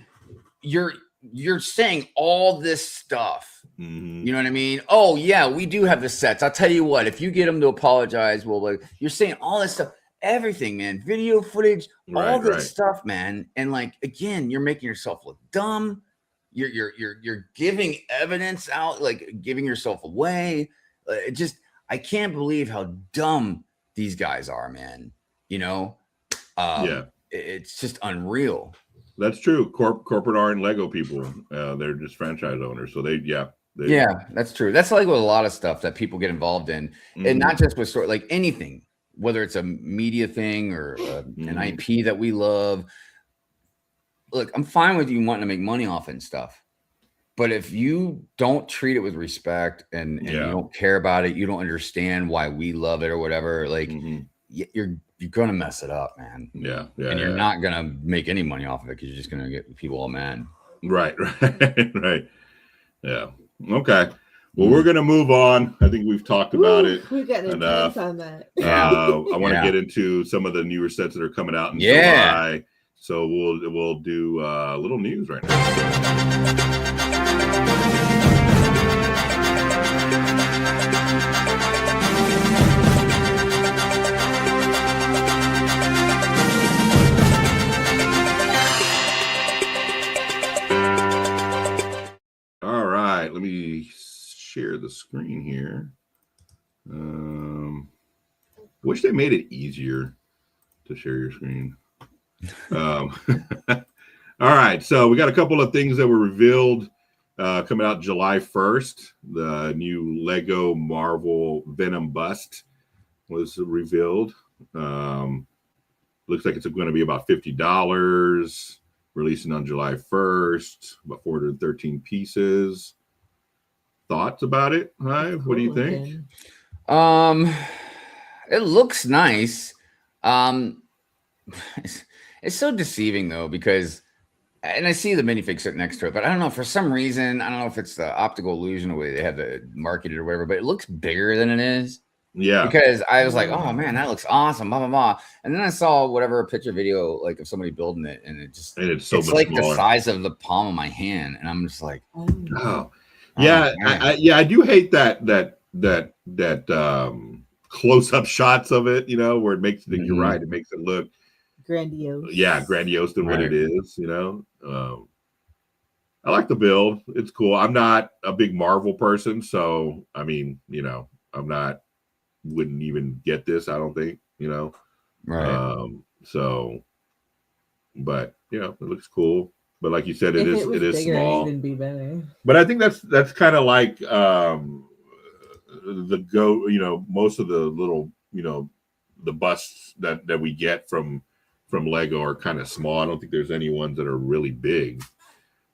you're saying all this stuff. You know what I mean? Oh yeah, we do have the sets. I'll tell you what, if you get them to apologize, you're saying all this stuff. Everything, man, video footage, all this stuff, man. And like, again, you're making yourself look dumb. You're giving evidence out, like giving yourself away. I can't believe how dumb these guys are, man. It's just unreal. That's true. Corporate aren't Lego people. They're just franchise owners. So that's true. That's like with a lot of stuff that people get involved in, and not just with like anything. Whether it's a media thing or an IP that we love. Look, I'm fine with you wanting to make money off it and stuff. But if you don't treat it with respect and you don't care about it, you don't understand why we love it or whatever, like you're going to mess it up, man. Yeah. And you're not going to make any money off of it because you're just going to get people all mad. Right. Yeah. Okay. Well, we're going to move on. I think we've talked about it. We got enough on that. I want to get into some of the newer sets that are coming out in July. So we'll do a little news right now. All right, let me share the screen here. Wish they made it easier to share your screen. All right, so we got a couple of things that were revealed coming out July 1st. The new Lego Marvel Venom bust was revealed. Looks like it's going to be about $50, releasing on July 1st, about 413 pieces. thoughts about it, Hive? What do you think? It looks nice. It's so deceiving though, because and I see the minifig sitting next to it, but I don't know, for some reason, I don't know if it's the optical illusion, the way they have it marketed or whatever, but it looks bigger than it is. Yeah. Because I was like, oh man, that looks awesome, blah blah blah. And then I saw whatever picture video like of somebody building it, and it's so much like smaller. the size of the palm of my hand, and I'm just like, oh yeah, I do hate that close up shots of it, where it makes it. You're right, it makes it look grandiose. Yeah, grandiose than what it is. I like the build. It's cool. I'm not a big Marvel person, so I mean, wouldn't even get this. I don't think, right. So, but it looks cool. But like you said, it is bigger, small. It'd be better. But I think that's kind of like most of the little the busts that we get from Lego are kind of small. I don't think there's any ones that are really big.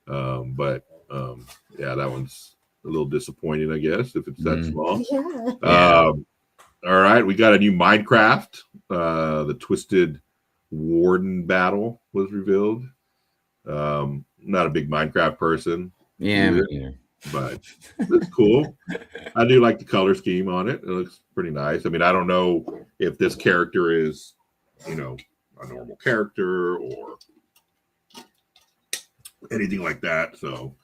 But that one's a little disappointing, I guess, if it's that small. Yeah. All right, we got a new Minecraft. The Twisted Warden battle was revealed. Not a big Minecraft person. Yeah, but it's cool. I do like the color scheme on it. It looks pretty nice. I mean, I don't know if this character is, a normal character or anything like that. So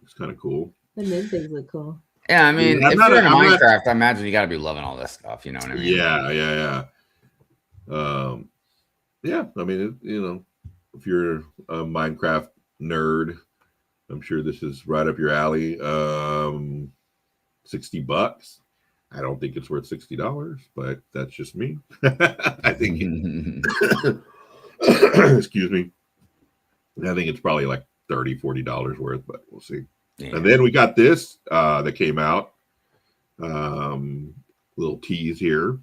it's kind of cool. The minifigs look cool. Yeah, I mean, if you're in Minecraft, I imagine you got to be loving all this stuff. You know what I mean? Yeah. I mean, if you're a Minecraft nerd, I'm sure this is right up your alley. $60. I don't think it's worth $60, but that's just me. I think excuse me. I think it's probably like $30-$40 worth, but we'll see. Yeah. And then we got this that came out. Little tease here.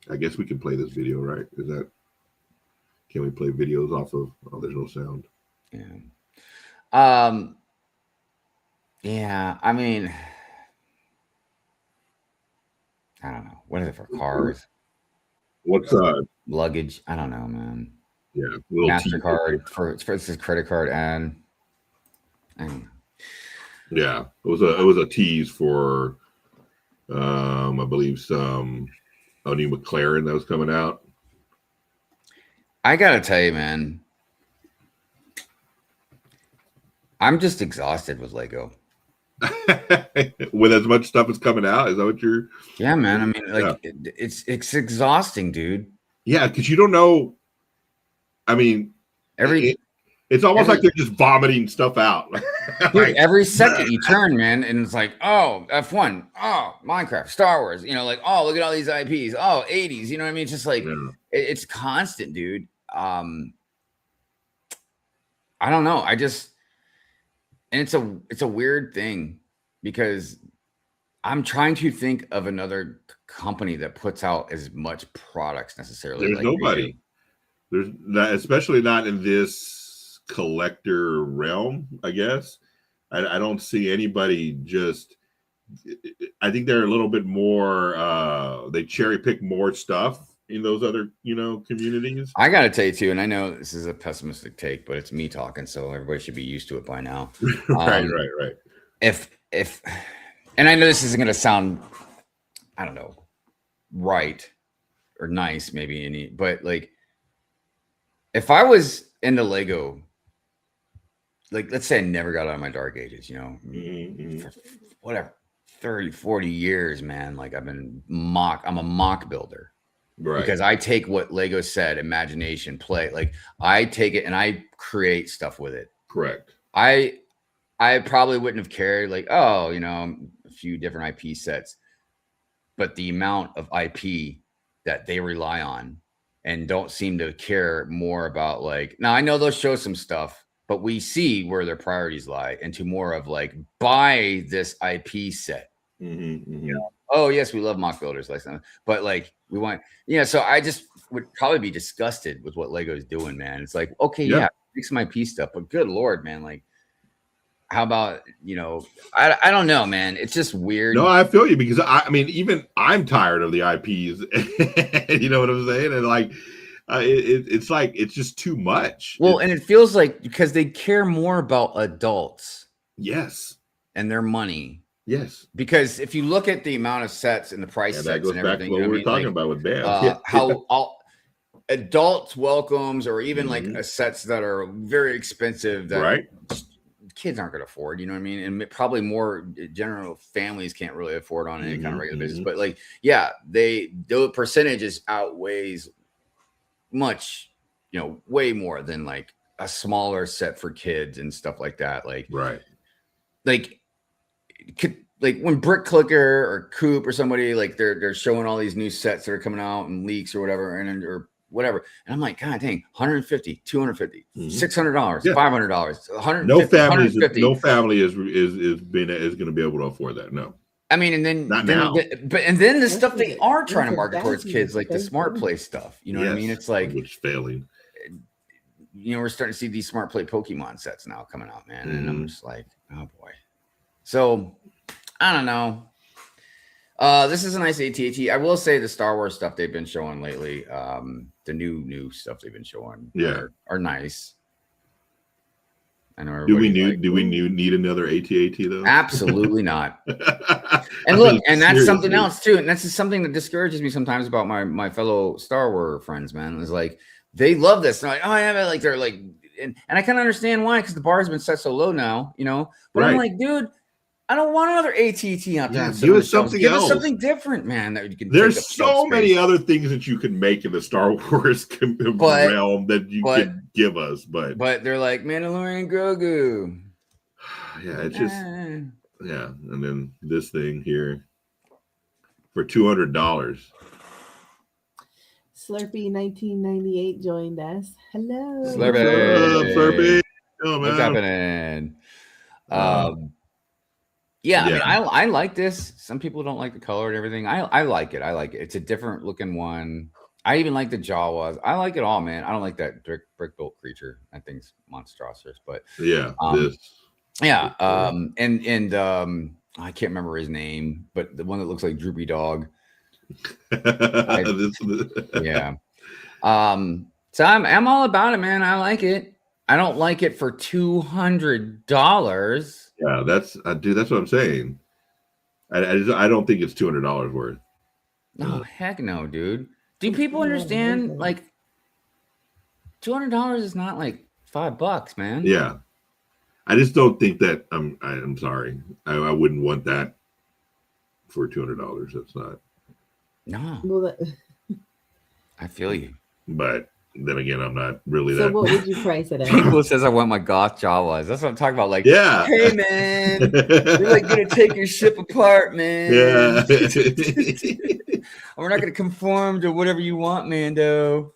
I guess we can play this video, right? Can we play videos off of? Oh, there's no sound. Yeah. Yeah. I mean, I don't know. What is it for cars? What's luggage? I don't know, man. Yeah. MasterCard for this credit card ad. Yeah, it was a tease for I believe some new McLaren that was coming out. I gotta tell you, man, I'm just exhausted with Lego. With as much stuff as coming out, is that what you're? Yeah, man. I mean, it's exhausting, dude. Yeah, because you don't know. I mean, it's almost like they're just vomiting stuff out. Dude, every second you turn, man, and it's like, oh, F1, oh, Minecraft, Star Wars, like, oh, look at all these IPs, oh, 80s, you know what I mean? It's just like, it's constant, dude. I don't know. And it's a weird thing because I'm trying to think of another company that puts out as much products necessarily. There's nobody. There's not, especially not in this collector realm, I guess. I don't see anybody I think they're a little bit more they cherry pick more stuff in those other communities. I gotta tell you too, and I know this is a pessimistic take, but it's me talking, so everybody should be used to it by now. Right. If and I know this isn't gonna sound, I don't know, right or nice maybe but like if I was into Lego, like, let's say I never got out of my dark ages, for whatever, 30, 40 years, man. Like I'm a mock builder. Right. Because I take what Lego said, imagination, play. Like I take it and I create stuff with it. Correct. I probably wouldn't have cared like, oh, a few different IP sets. But the amount of IP that they rely on and don't seem to care more about now I know they'll show some stuff, but we see where their priorities lie into more of like, buy this IP set. Oh yes, we love mock builders but like we want, so I just would probably be disgusted with what Lego's doing, man. It's like, okay, make some IP stuff, but good Lord, man, like How about, I don't know, man. It's just weird. No, I feel you because I mean, even I'm tired of the IPs. You know what I'm saying? And like, it's like it's just too much. Well, and it feels like because they care more about adults. Yes. And their money. Yes. Because if you look at the amount of sets and the price sets that goes and back everything, to what we were talking about with BAM. How all adults welcomes or even like sets that are very expensive that kids aren't going to afford, you know what I mean? And probably more general families can't really afford on any kind of regular basis. But like, yeah, the percentages outweighs much, way more than like a smaller set for kids and stuff like that. Like, like when Brick Clicker or Coop or somebody like they're showing all these new sets that are coming out and leaks or whatever or whatever, and I'm like, God dang, 150, 250, $600, $500, 100. No family is going to be able to afford that. No. I mean, and then now. And then the stuff they are trying to market towards kids, like the Smart Play stuff. You know what I mean? It's like which is failing. We're starting to see these Smart Play Pokemon sets now coming out, man, and I'm just like, oh boy. So I don't know. This is a nice AT-AT. I will say the Star Wars stuff they've been showing lately, the new stuff they've been showing, are nice. I know. Do we need another AT-AT though? Absolutely not. And look, and that's something else too, and that's something that discourages me sometimes about my fellow Star Wars friends. Man, is like they love this. They're like, oh yeah, like they're like, and I kind of understand why, because the bar has been set so low now, But I'm like, dude, I don't want another AT-AT out there. Give us something else. Give us something different, man. That you can. There's so many other things that you can make in the Star Wars realm that you can give us, but they're like Mandalorian Grogu. Yeah, it's just and then this thing here for $200. Slurpee 1998 joined us. Hello, Slurpee. Slurpee. Oh, man. What's happening? Yeah, I mean, I like this. Some people don't like the color and everything. I like it. I like it. It's a different looking one. I even like the Jawas. I like it all, man. I don't like that brick built creature. That thing's monstrous. But and I can't remember his name, but the one that looks like Droopy Dog. Yeah. So I'm all about it, man. I like it. I don't like it for $200. Yeah, that's what I'm saying. I don't think it's $200 worth. No, heck no, dude. Do people understand? Like, $200 is not like $5, man. Yeah, I just don't think that. I'm sorry. I wouldn't want that for $200. That's not. No. Well, I feel you, but. Then again, I'm not really so that. What would you price it at? People says I want my goth Jawas. That's what I'm talking about. Like, yeah. Hey man, we're like gonna take your ship apart, man. Yeah. We're not gonna conform to whatever you want, Mando.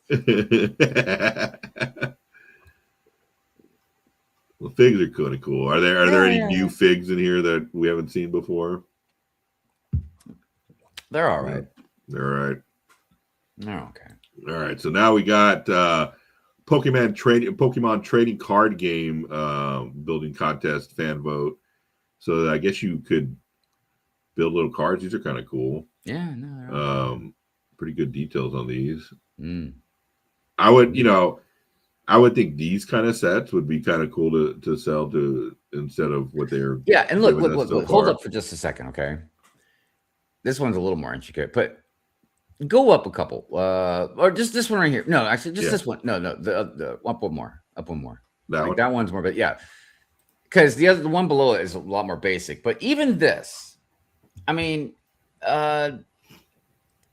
Well, figs are kind of cool. Are there any new figs in here that we haven't seen before? They're all right. They're all right. They're okay. All right, so now we got Pokemon trading card game building contest fan vote. So I guess you could build little cards. These are kind of cool. Yeah, no. Pretty good details on these. I would think these kind of sets would be kind of cool to sell to instead of what they're. Yeah, and look, hold up for just a second, okay? This one's a little more intricate, but. Go up a couple, or just this one right here. No, actually, just this one. No, the up one more. That one's more, but yeah, because the one below it is a lot more basic. But even this, I mean,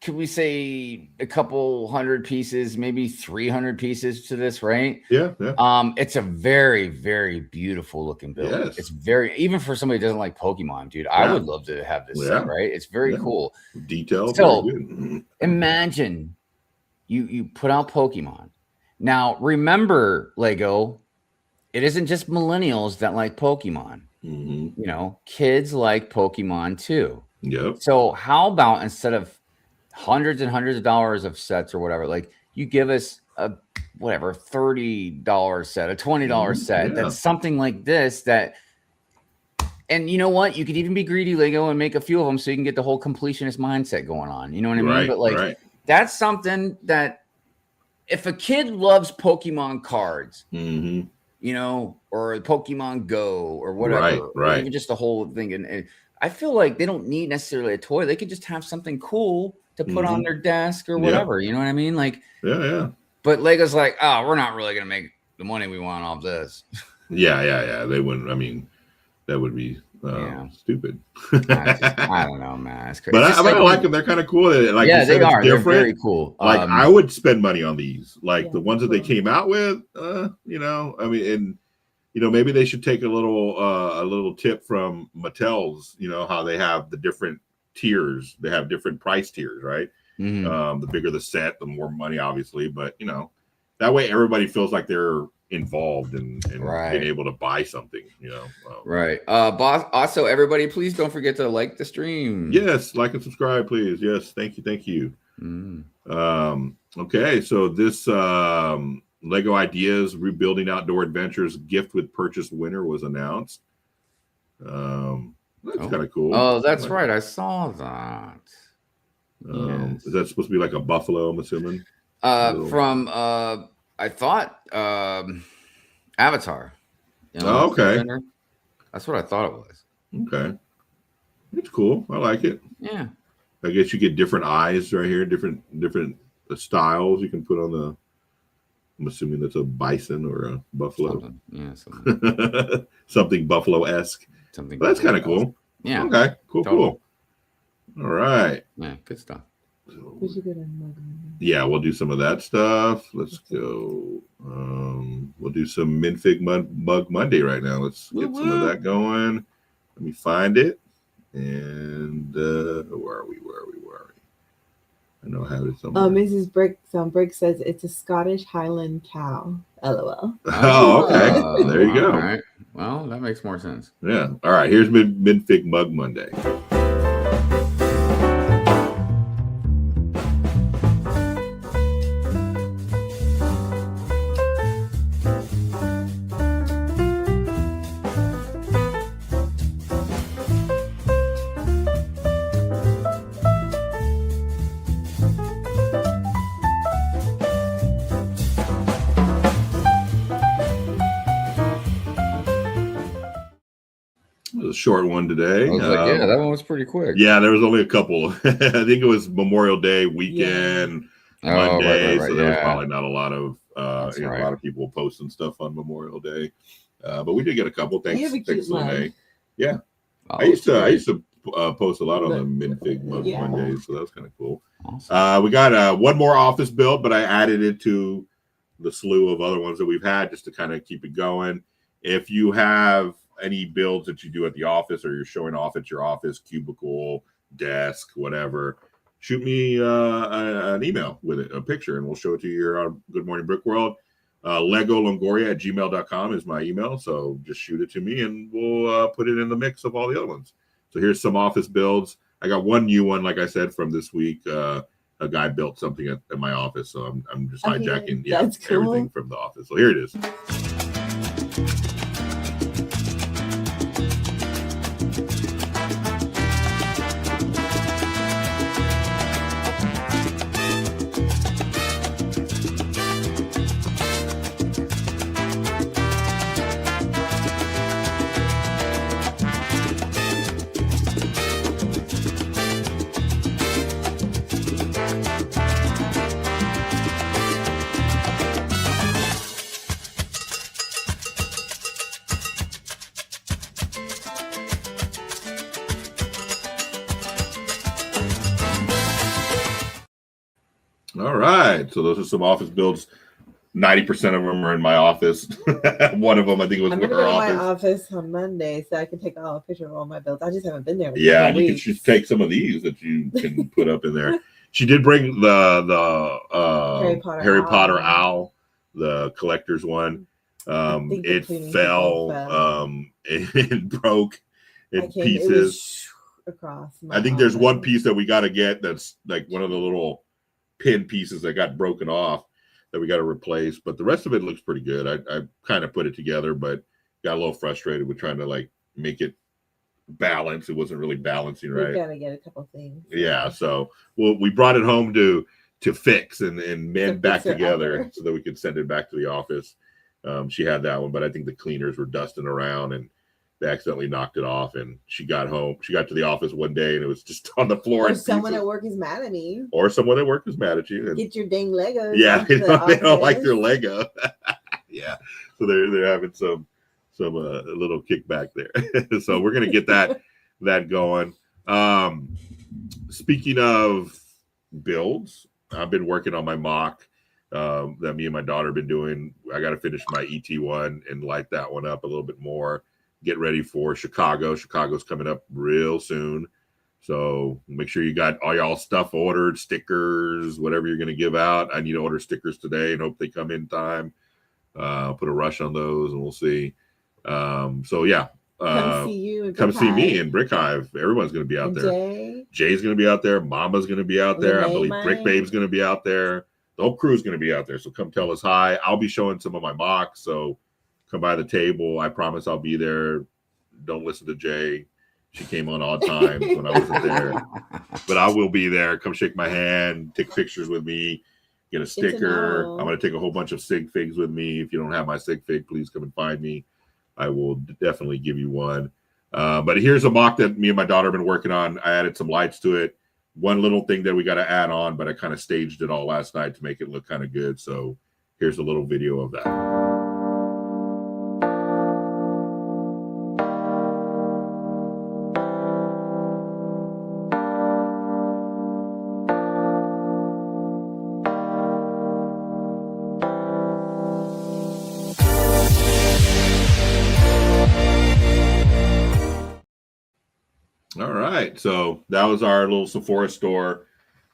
could we say a couple hundred pieces, maybe 300 pieces to this, right? Yeah. It's a very, very beautiful looking build. Yes. It's very, even for somebody who doesn't like Pokemon, dude, I would love to have this set, right? It's very cool. Detailed. So imagine you put out Pokemon. Now, remember, Lego, it isn't just millennials that like Pokemon. Kids like Pokemon too. Yep. So how about instead of hundreds and hundreds of dollars of sets or whatever, like you give us a $30 set, a $20 set. That's something like this that And you know what? You could even be greedy, Lego, and make a few of them so you can get the whole completionist mindset going on. You know what I mean? Right, But like, right. that's something that if a kid loves Pokemon cards, Mm-hmm. you know, or Pokemon Go or whatever, Right, or right. even just the whole thing. And I feel like they don't need necessarily a toy. They could just have something cool to put on their desk or whatever. You know what I mean? Like, yeah. But Lego's like, oh, we're not really going to make the money we want off this. Yeah. They wouldn't. I mean, that would be stupid. I don't know, man. It's crazy. But I like them. They're kind of cool. Like yeah, you said, they are. Different. They're very cool. Like I would spend money on these. Like the ones that they came out with. You know, I mean, and you know, maybe they should take a little tip from Mattel's. You know how they have the different tiers. They have different price tiers, right? Mm-hmm. The bigger the set, the more money, obviously. But you know, that way everybody feels like they're involved and being able to buy something. You know, right. Boss. Also, everybody, please don't forget to like the stream. Yes, like and subscribe, please. Yes, thank you. Okay, so this Lego Ideas Rebuilding Outdoor Adventures gift with purchase winner was announced. That's kind of cool. Oh, that's right. I saw that. Yes. Is that supposed to be like a buffalo, I'm assuming? From I thought Avatar. You know, okay. That's what I thought it was. Okay. It's cool. I like it. Yeah. I guess you get different eyes right here, different styles you can put on the. I'm assuming that's a bison or a buffalo. Something. Something buffalo-esque. Something. Well, that's kind of cool. Yeah. Okay. Cool. All right. Yeah. Good stuff. Yeah, we'll do some of that stuff. Let's go. We'll do some Minfig Mug Monday right now. Let's get some of that going. Let me find it. And where are we? I know I have it somewhere. Mrs. Brick says it's a Scottish Highland cow. LOL. Oh, okay. There you go. All right. Well, that makes more sense. Yeah. All right. Here's Minfig Mug Monday. A short one today. Yeah, that one was pretty quick. Yeah, there was only a couple. I think it was Memorial Day weekend, Monday, right, so there was probably not a lot of a lot of people posting stuff on Memorial Day. But we did get a couple. Thanks, Lene. Yeah, I used to post a lot on the Minfig Mondays, so that was kind of cool. Awesome. We got one more office build, but I added it to the slew of other ones that we've had just to kind of keep it going. If you have any builds that you do at the office or you're showing off at your office, cubicle, desk, whatever, shoot me an email with it, a picture, and we'll show it to you here on Good Morning Brick World. LegoLongoria@gmail.com is my email, so just shoot it to me and we'll put it in the mix of all the other ones. So here's some office builds. I got one new one, like I said, from this week. A guy built something at my office, so I'm just hijacking everything from the office. So here it is. All right, so those are some office builds. 90% of them are in my office. One of them, I think, was I'm with gonna her go to office. my office on Monday, so I can take a picture of all my builds. I just haven't been there. Yeah, you can just take some of these that you can put up in there. She did bring the Harry Potter owl, the collector's one. It fell, and broke in pieces. Across. I think there's one piece that we got to get that's like one of the little pin pieces that got broken off that we got to replace, but the rest of it looks pretty good. I kind of put it together, but got a little frustrated with trying to like make it balance. It wasn't really balancing right. We gotta get a couple things. Yeah, so we brought it home to fix and mend back fix her together upper. so that we could send it back to the office. She had that one, but I think the cleaners were dusting around and they accidentally knocked it off. And she got home. She got to the office one day and it was just on the floor. Or in someone pieces. at work is mad at me. Or someone at work is mad at you. And, Get your dang Legos. yeah, they don't like their office. Lego. Yeah, so they're having some little kickback there. So we're gonna get that going. Speaking of builds, I've been working on my mock that me and my daughter have been doing. I got to finish my ET1 and light that one up a little bit more. Get ready for Chicago. Chicago's coming up real soon. So make sure you got all y'all stuff ordered, stickers, whatever you're going to give out. I need to order stickers today and hope they come in time. Put a rush on those and we'll see. So yeah. Come see you. And come Brick see me Hive. in Brick Hive. Everyone's going to be out And there. Jay. Jay's going to be out there. Mama's going to be out there. I believe Mine. Brick Babe's going to be out there. The whole crew's going to be out there. So come tell us hi. I'll be showing some of my mocks. So come by the table. I promise I'll be there. Don't listen to Jay. She came on odd times when I wasn't there. But I will be there. Come shake my hand. Take pictures with me. Get a sticker. I'm going to take a whole bunch of sig figs with me. If you don't have my sig fig, please come and find me. I will definitely give you one. But here's a mock that me and my daughter have been working on. I added some lights to it. One little thing that we got to add on, but I kind of staged it all last night to make it look kind of good. So here's a little video of that. All right, so that was our little Sephora store.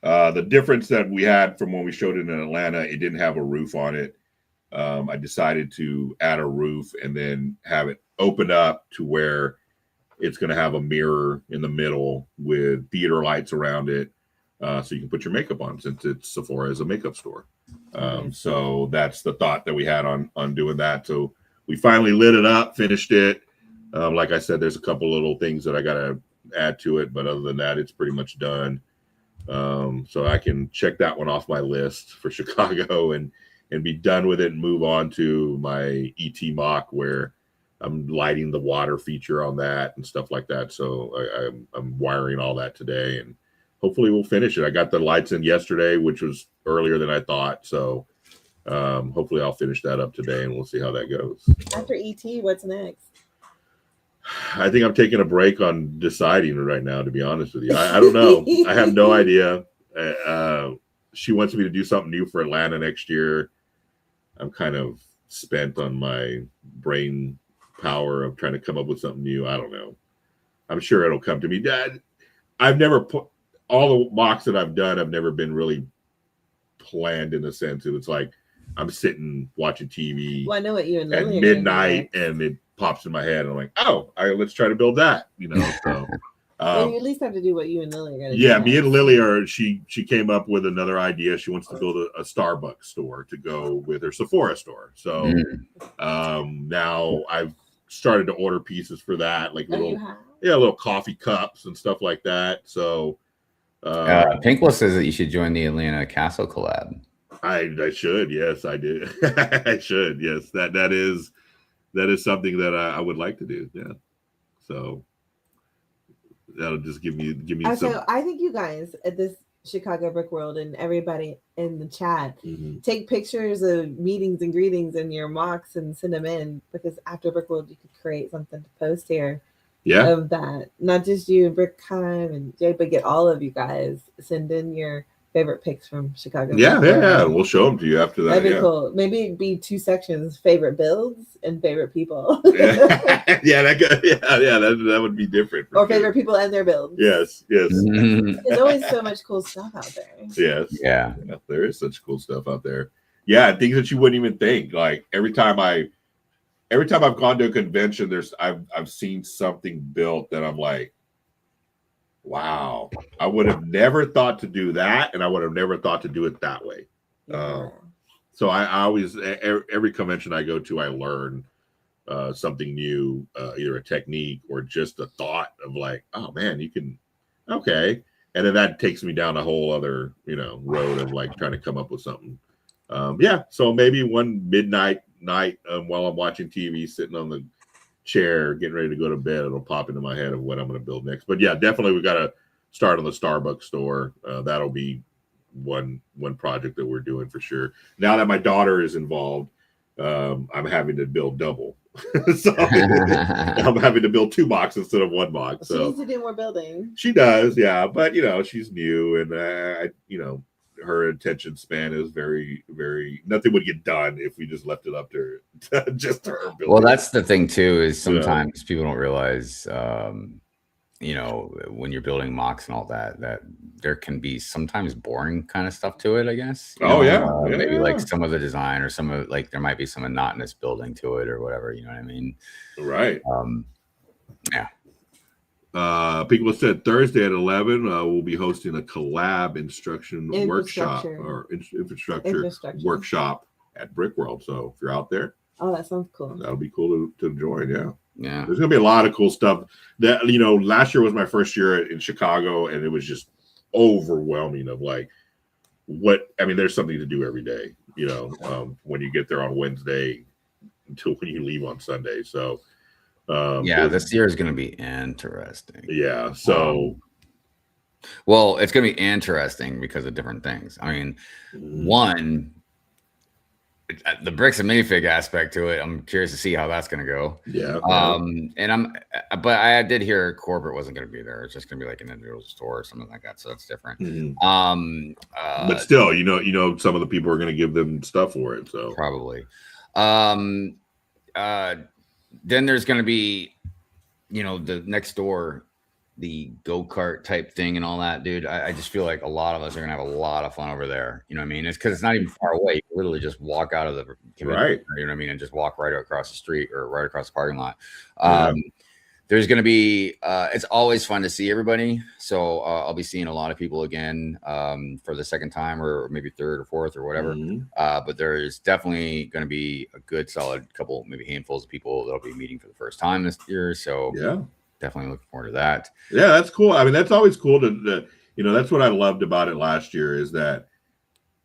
The difference that we had from when we showed it in Atlanta, it didn't have a roof on it. I decided to add a roof and then have it open up to where it's going to have a mirror in the middle with theater lights around it, so you can put your makeup on since it's Sephora is a makeup store. So that's the thought that we had on doing that. So we finally lit it up, finished it. Like I said, there's a couple little things that I got to add to it, but other than that, it's pretty much done. So I can check that one off my list for Chicago and be done with it and move on to my ET mock where I'm lighting the water feature on that and stuff like that. So I'm wiring all that today and hopefully we'll finish it. I got the lights in yesterday, which was earlier than I thought. So hopefully I'll finish that up today and we'll see how that goes. After ET, what's next? I think I'm taking a break on deciding right now, to be honest with you. I don't know. I have no idea. She wants me to do something new for Atlanta next year. I'm kind of spent on my brain power of trying to come up with something new. I don't know. I'm sure it'll come to me. Dad, I've never put all the mocks that I've done. I've never been really planned in a sense. It was like I'm sitting watching TV Well, I know what you and at Lily midnight and it pops in my head and I'm like, oh, let's try to build that, so well, you at least have to do what you and Lily are gonna do. Yeah, me and Lily are she came up with another idea. She wants to build a Starbucks store to go with her Sephora store. So now I've started to order pieces for that, like little coffee cups and stuff like that. So Pinkwell says that you should join the Atlanta Castle collab. I should, yes, I do. I should, yes. That is something that I would like to do. Yeah. So that'll just give me some. So I think you guys at this Chicago Brick World and everybody in the chat take pictures of meetings and greetings in your mocks and send them in, because after Brick World you could create something to post here. Yeah. Of that. Not just you and Brick Hive and Jay, but get all of you guys. Send in your favorite pics from Chicago. Yeah. We'll show them to you after that. That'd be cool. Maybe it'd be 2 sections: favorite builds and favorite people. That would be different. Or favorite people and their builds. Yes. There's always so much cool stuff out there. Yes. Yeah. There is such cool stuff out there. Yeah, things that you wouldn't even think. Like every time I've gone to a convention, I've seen something built that I'm like, wow, I would have never thought to do that, and I would have never thought to do it that way. So I always, every convention I go to, I learn something new, either a technique or just a thought of like, oh man, you can, okay. And then that takes me down a whole other, road of like trying to come up with something. So maybe one midnight night while I'm watching TV, sitting on the chair, getting ready to go to bed, it'll pop into my head of what I'm going to build next. But yeah, definitely we got to start on the Starbucks store. That'll be one project that we're doing for sure. Now that my daughter is involved, I'm having to build double. So I'm having to build 2 boxes instead of 1 box. She So needs to do more building. she does, yeah. But she's new, and her attention span is very, very. Nothing would get done if we just left it up to her. Just her building. Well, that's the thing too. Is sometimes people don't realize, when you're building mocks and all that there can be sometimes boring kind of stuff to it, I guess. Maybe like some of the design or some of like there might be some monotonous building to it or whatever, you know what I mean? Right. Yeah. People said Thursday at 11, we'll be hosting a collab infrastructure workshop at Brickworld. So if you're out there, that sounds cool. That'll be cool to join. Yeah. Yeah. There's gonna be a lot of cool stuff. That last year was my first year in Chicago, and it was just overwhelming of like there's something to do every day, when you get there on Wednesday until when you leave on Sunday. So this year is going to be interesting. Yeah. So well, it's going to be interesting because of different things. I mean, one, the bricks and minifig aspect to it, I'm curious to see how that's going to go. Yeah. But I did hear corporate wasn't going to be there. It's just going to be like an individual store or something like that. So that's different. But still, some of the people are going to give them stuff for it. So probably. Then there's going to be, the next door, the go-kart type thing and all that, dude. I just feel like a lot of us are going to have a lot of fun over there. You know what I mean? It's because it's not even far away. You can literally just walk out of the right. You know what I mean? And just walk right across the street or right across the parking lot. There's going to be, it's always fun to see everybody. So I'll be seeing a lot of people again for the second time or maybe third or fourth or whatever. But there's definitely going to be a good solid couple, maybe handfuls of people that'll be meeting for the first time this year. So yeah, definitely looking forward to that. Yeah, that's cool. I mean, that's always cool to that's what I loved about it last year is that,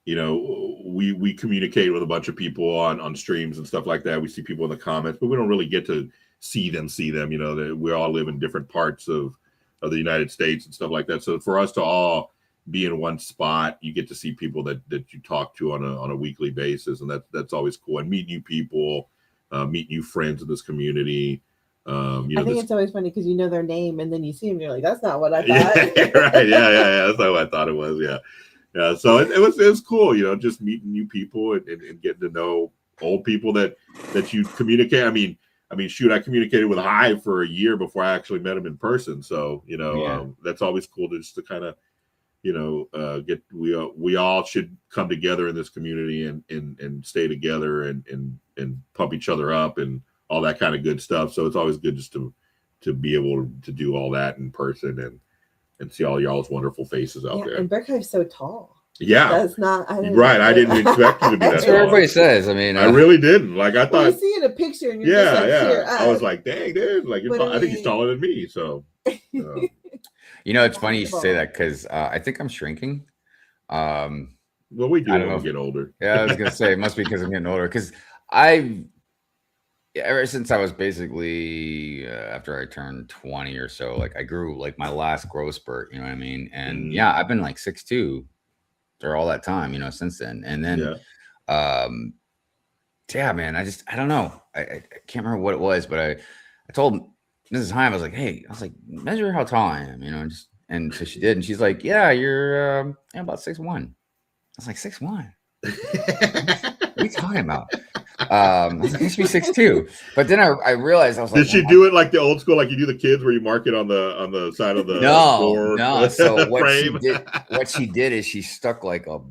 we communicate with a bunch of people on streams and stuff like that. We see people in the comments, but we don't really get to see them, that we all live in different parts of the United States and stuff like that. So for us to all be in one spot, you get to see people that you talk to on a weekly basis. And that's always cool. And meet new people, meet new friends in this community. I think it's always funny because you know their name and then you see them, you're like, that's not what I thought. Right. Yeah. That's not what I thought it was. Yeah. Yeah. So it was cool, just meeting new people and getting to know old people that you communicate. I mean, shoot, I communicated with Hive for a year before I actually met him in person. So, that's always cool just to kind of, we all should come together in this community and stay together and pump each other up and all that kind of good stuff. So it's always good just to be able to do all that in person and see all y'all's wonderful faces out there. And Brickhive's so tall. Yeah, that's not right. I didn't expect you to be that. That's what everybody says. I mean, I really didn't. Like I thought. You see in a picture, and you're just like, here, I was like, dang, dude. Like, I think he's taller than me. So, it's funny you say that because I think I'm shrinking. Well, we do when we get older. Yeah, I was gonna say it must be because I'm getting older. Because ever since I was basically after I turned 20 or so, like I grew like my last growth spurt. You know what I mean? And I've been like 6'2". For all that time, since then. And then, man, I don't know. I can't remember what it was, but I told Mrs. Hive, I was like, measure how tall I am, and so she did. And she's like, yeah, you're about 6'1". I was like, 6'1"? What are you talking about? I was like, I should be 6'2". But then I realized I was like, did she do it like the old school, like you do the kids where you mark it on the side of the door? No. So what she did is she stuck like a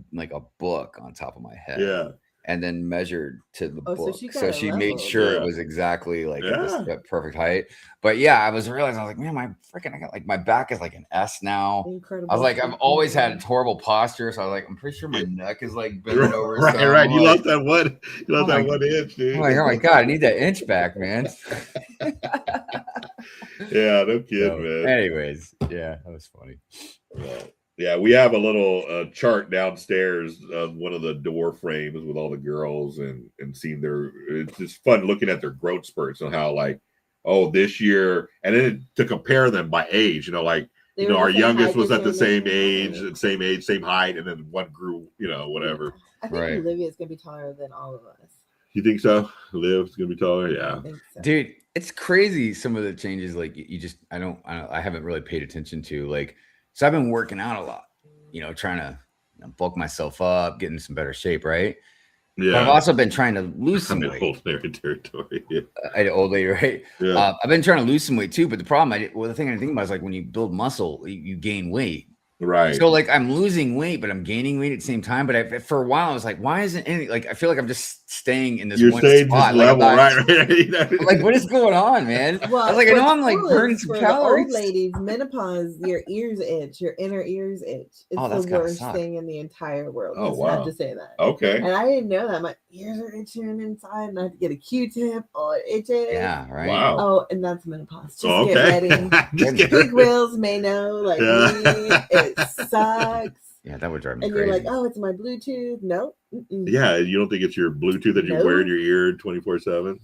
book on top of my head. Yeah. and then measured to the book. So she made sure it was exactly like the perfect height. But yeah, I was realizing, I was like, man, I got like my back is like an S now. Incredible. I was like, I've always had horrible posture, so I was like, I'm pretty sure my neck is like bending over. Right. You lost that one. You lost that 1 inch, dude. I'm like, oh my god, I need that inch back, man. Yeah, no kidding, man. Anyways, yeah, that was funny. Yeah, we have a little chart downstairs of one of the door frames with all the girls and seeing it's just fun looking at their growth spurts and how like, oh, this year, and then to compare them by age, like, our youngest was at the same age, same height, and then one grew, whatever. I think Olivia's going to be taller than all of us. You think so? Liv's going to be taller? Yeah. So. Dude, it's crazy some of the changes, like I haven't really paid attention to, like, so I've been working out a lot, trying to bulk myself up, get in some better shape, right? Yeah. But I've also been trying to lose some weight. Old lady territory. Yeah. Old lady, right? Yeah. I've been trying to lose some weight too, but the problem, the thing I think about is like when you build muscle, you gain weight. Right. So like I'm losing weight, but I'm gaining weight at the same time. But for a while, I was like, why isn't any, like, I feel like I'm just staying in this one spot. Level, right? Like, what is going on, man? Well, I was like, I know I'm like burning some calories. Old ladies, menopause, your ears itch, your inner ears itch. It's the worst thing in the entire world. Oh, wow. I have to say that. Okay. And I didn't know that. My ears are itching inside, and I have to get a Q-tip. Oh, it itches. Yeah, right. Wow. Oh, and that's menopause. Just get ready. Big wheels may know, like me. It sucks. Yeah, that would drive me and crazy. You're like, oh, it's my Bluetooth. Nope. Yeah, you don't think it's your Bluetooth that you wear in your ear 24/7?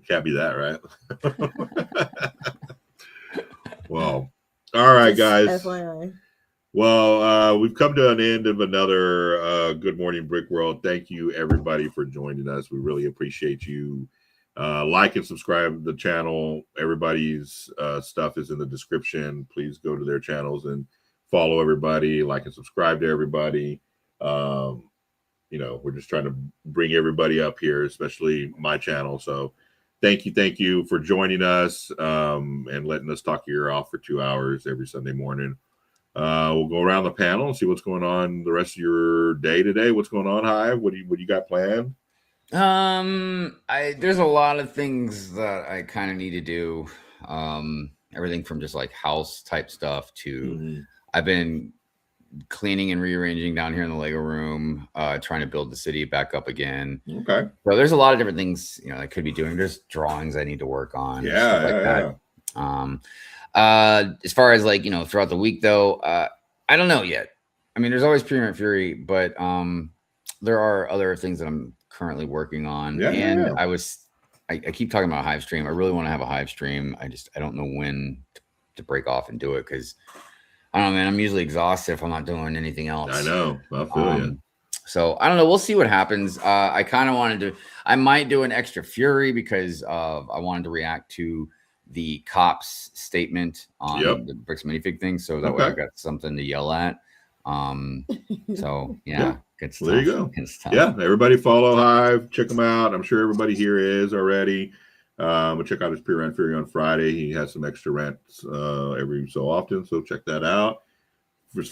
Can't be that, right? Well, all right, guys. FYI. Well, we've come to an end of another Good Morning Brick World. Thank you, everybody, for joining us. We really appreciate you. Like and subscribe to the channel. Everybody's stuff is in the description. Please go to their channels and follow everybody, like and subscribe to everybody. We're just trying to bring everybody up here, especially my channel. So thank you for joining us and letting us talk your ear off for 2 hours every Sunday morning. We'll go around the panel and see what's going on the rest of your day today. What's going on, Hive? What do you got planned? There's a lot of things that I kind of need to do. Everything from just like house type stuff to I've been cleaning and rearranging down here in the Lego room, trying to build the city back up again. Okay. So there's a lot of different things, I could be doing. There's drawings I need to work on. Yeah. As far as like, throughout the week though, I don't know yet. I mean, there's always Premiere Fury, but there are other things that I'm currently working on. I keep talking about Hive stream. I really want to have a Hive stream. I don't know when to break off and do it because I don't know, man. I'm usually exhausted if I'm not doing anything else. I know. I feel you. So I don't know. We'll see what happens. I kind of wanted to. I might do an extra Fury because I wanted to react to the cops' statement on the Bricks Minifig thing, so that way I've got something to yell at. So yeah, good stuff. There you go. Yeah, everybody follow Hive. Check him out. I'm sure everybody here is already. We'll check out his pre-rent Fury on Friday. He has some extra rents every so often, so check that out.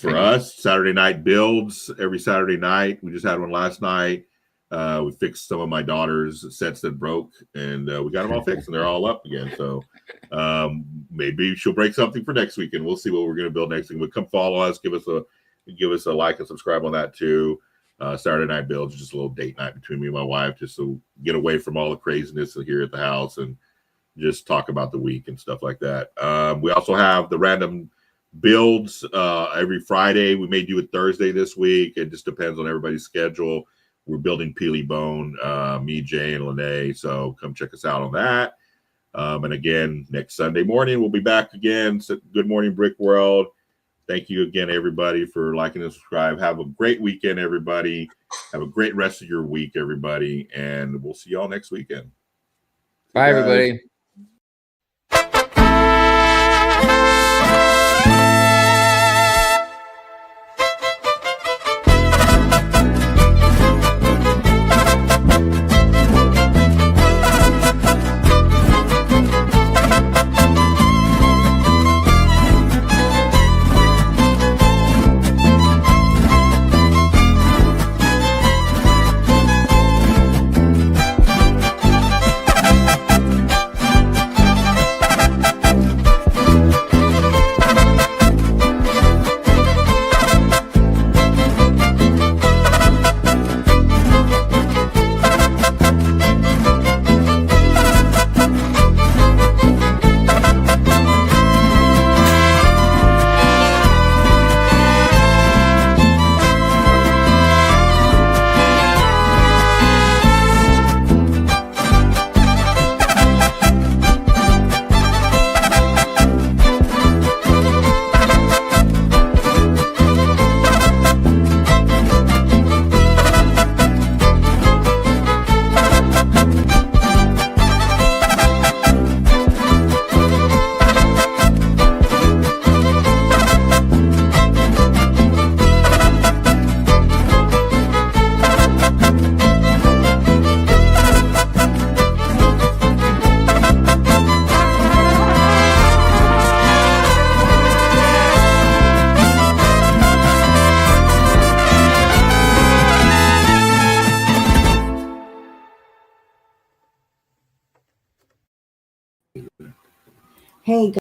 For us, Saturday night builds every Saturday night. We just had one last night. We fixed some of my daughter's sets that broke, and we got them all fixed, and they're all up again. So maybe she'll break something for next week, and we'll see what we're going to build next week. But come follow us, give us a like and subscribe on that too. Saturday night builds, just a little date night between me and my wife, just to get away from all the craziness here at the house and just talk about the week and stuff like that. We also have the random builds every Friday. We may do it Thursday this week. It just depends on everybody's schedule. We're building Peely Bone, me, Jay, and Lene. So come check us out on that. And again, next Sunday morning, we'll be back again. So Good Morning Brick World. Thank you again, everybody, for liking and subscribe. Have a great weekend, everybody. Have a great rest of your week, everybody. And we'll see y'all next weekend. Bye, everybody. hey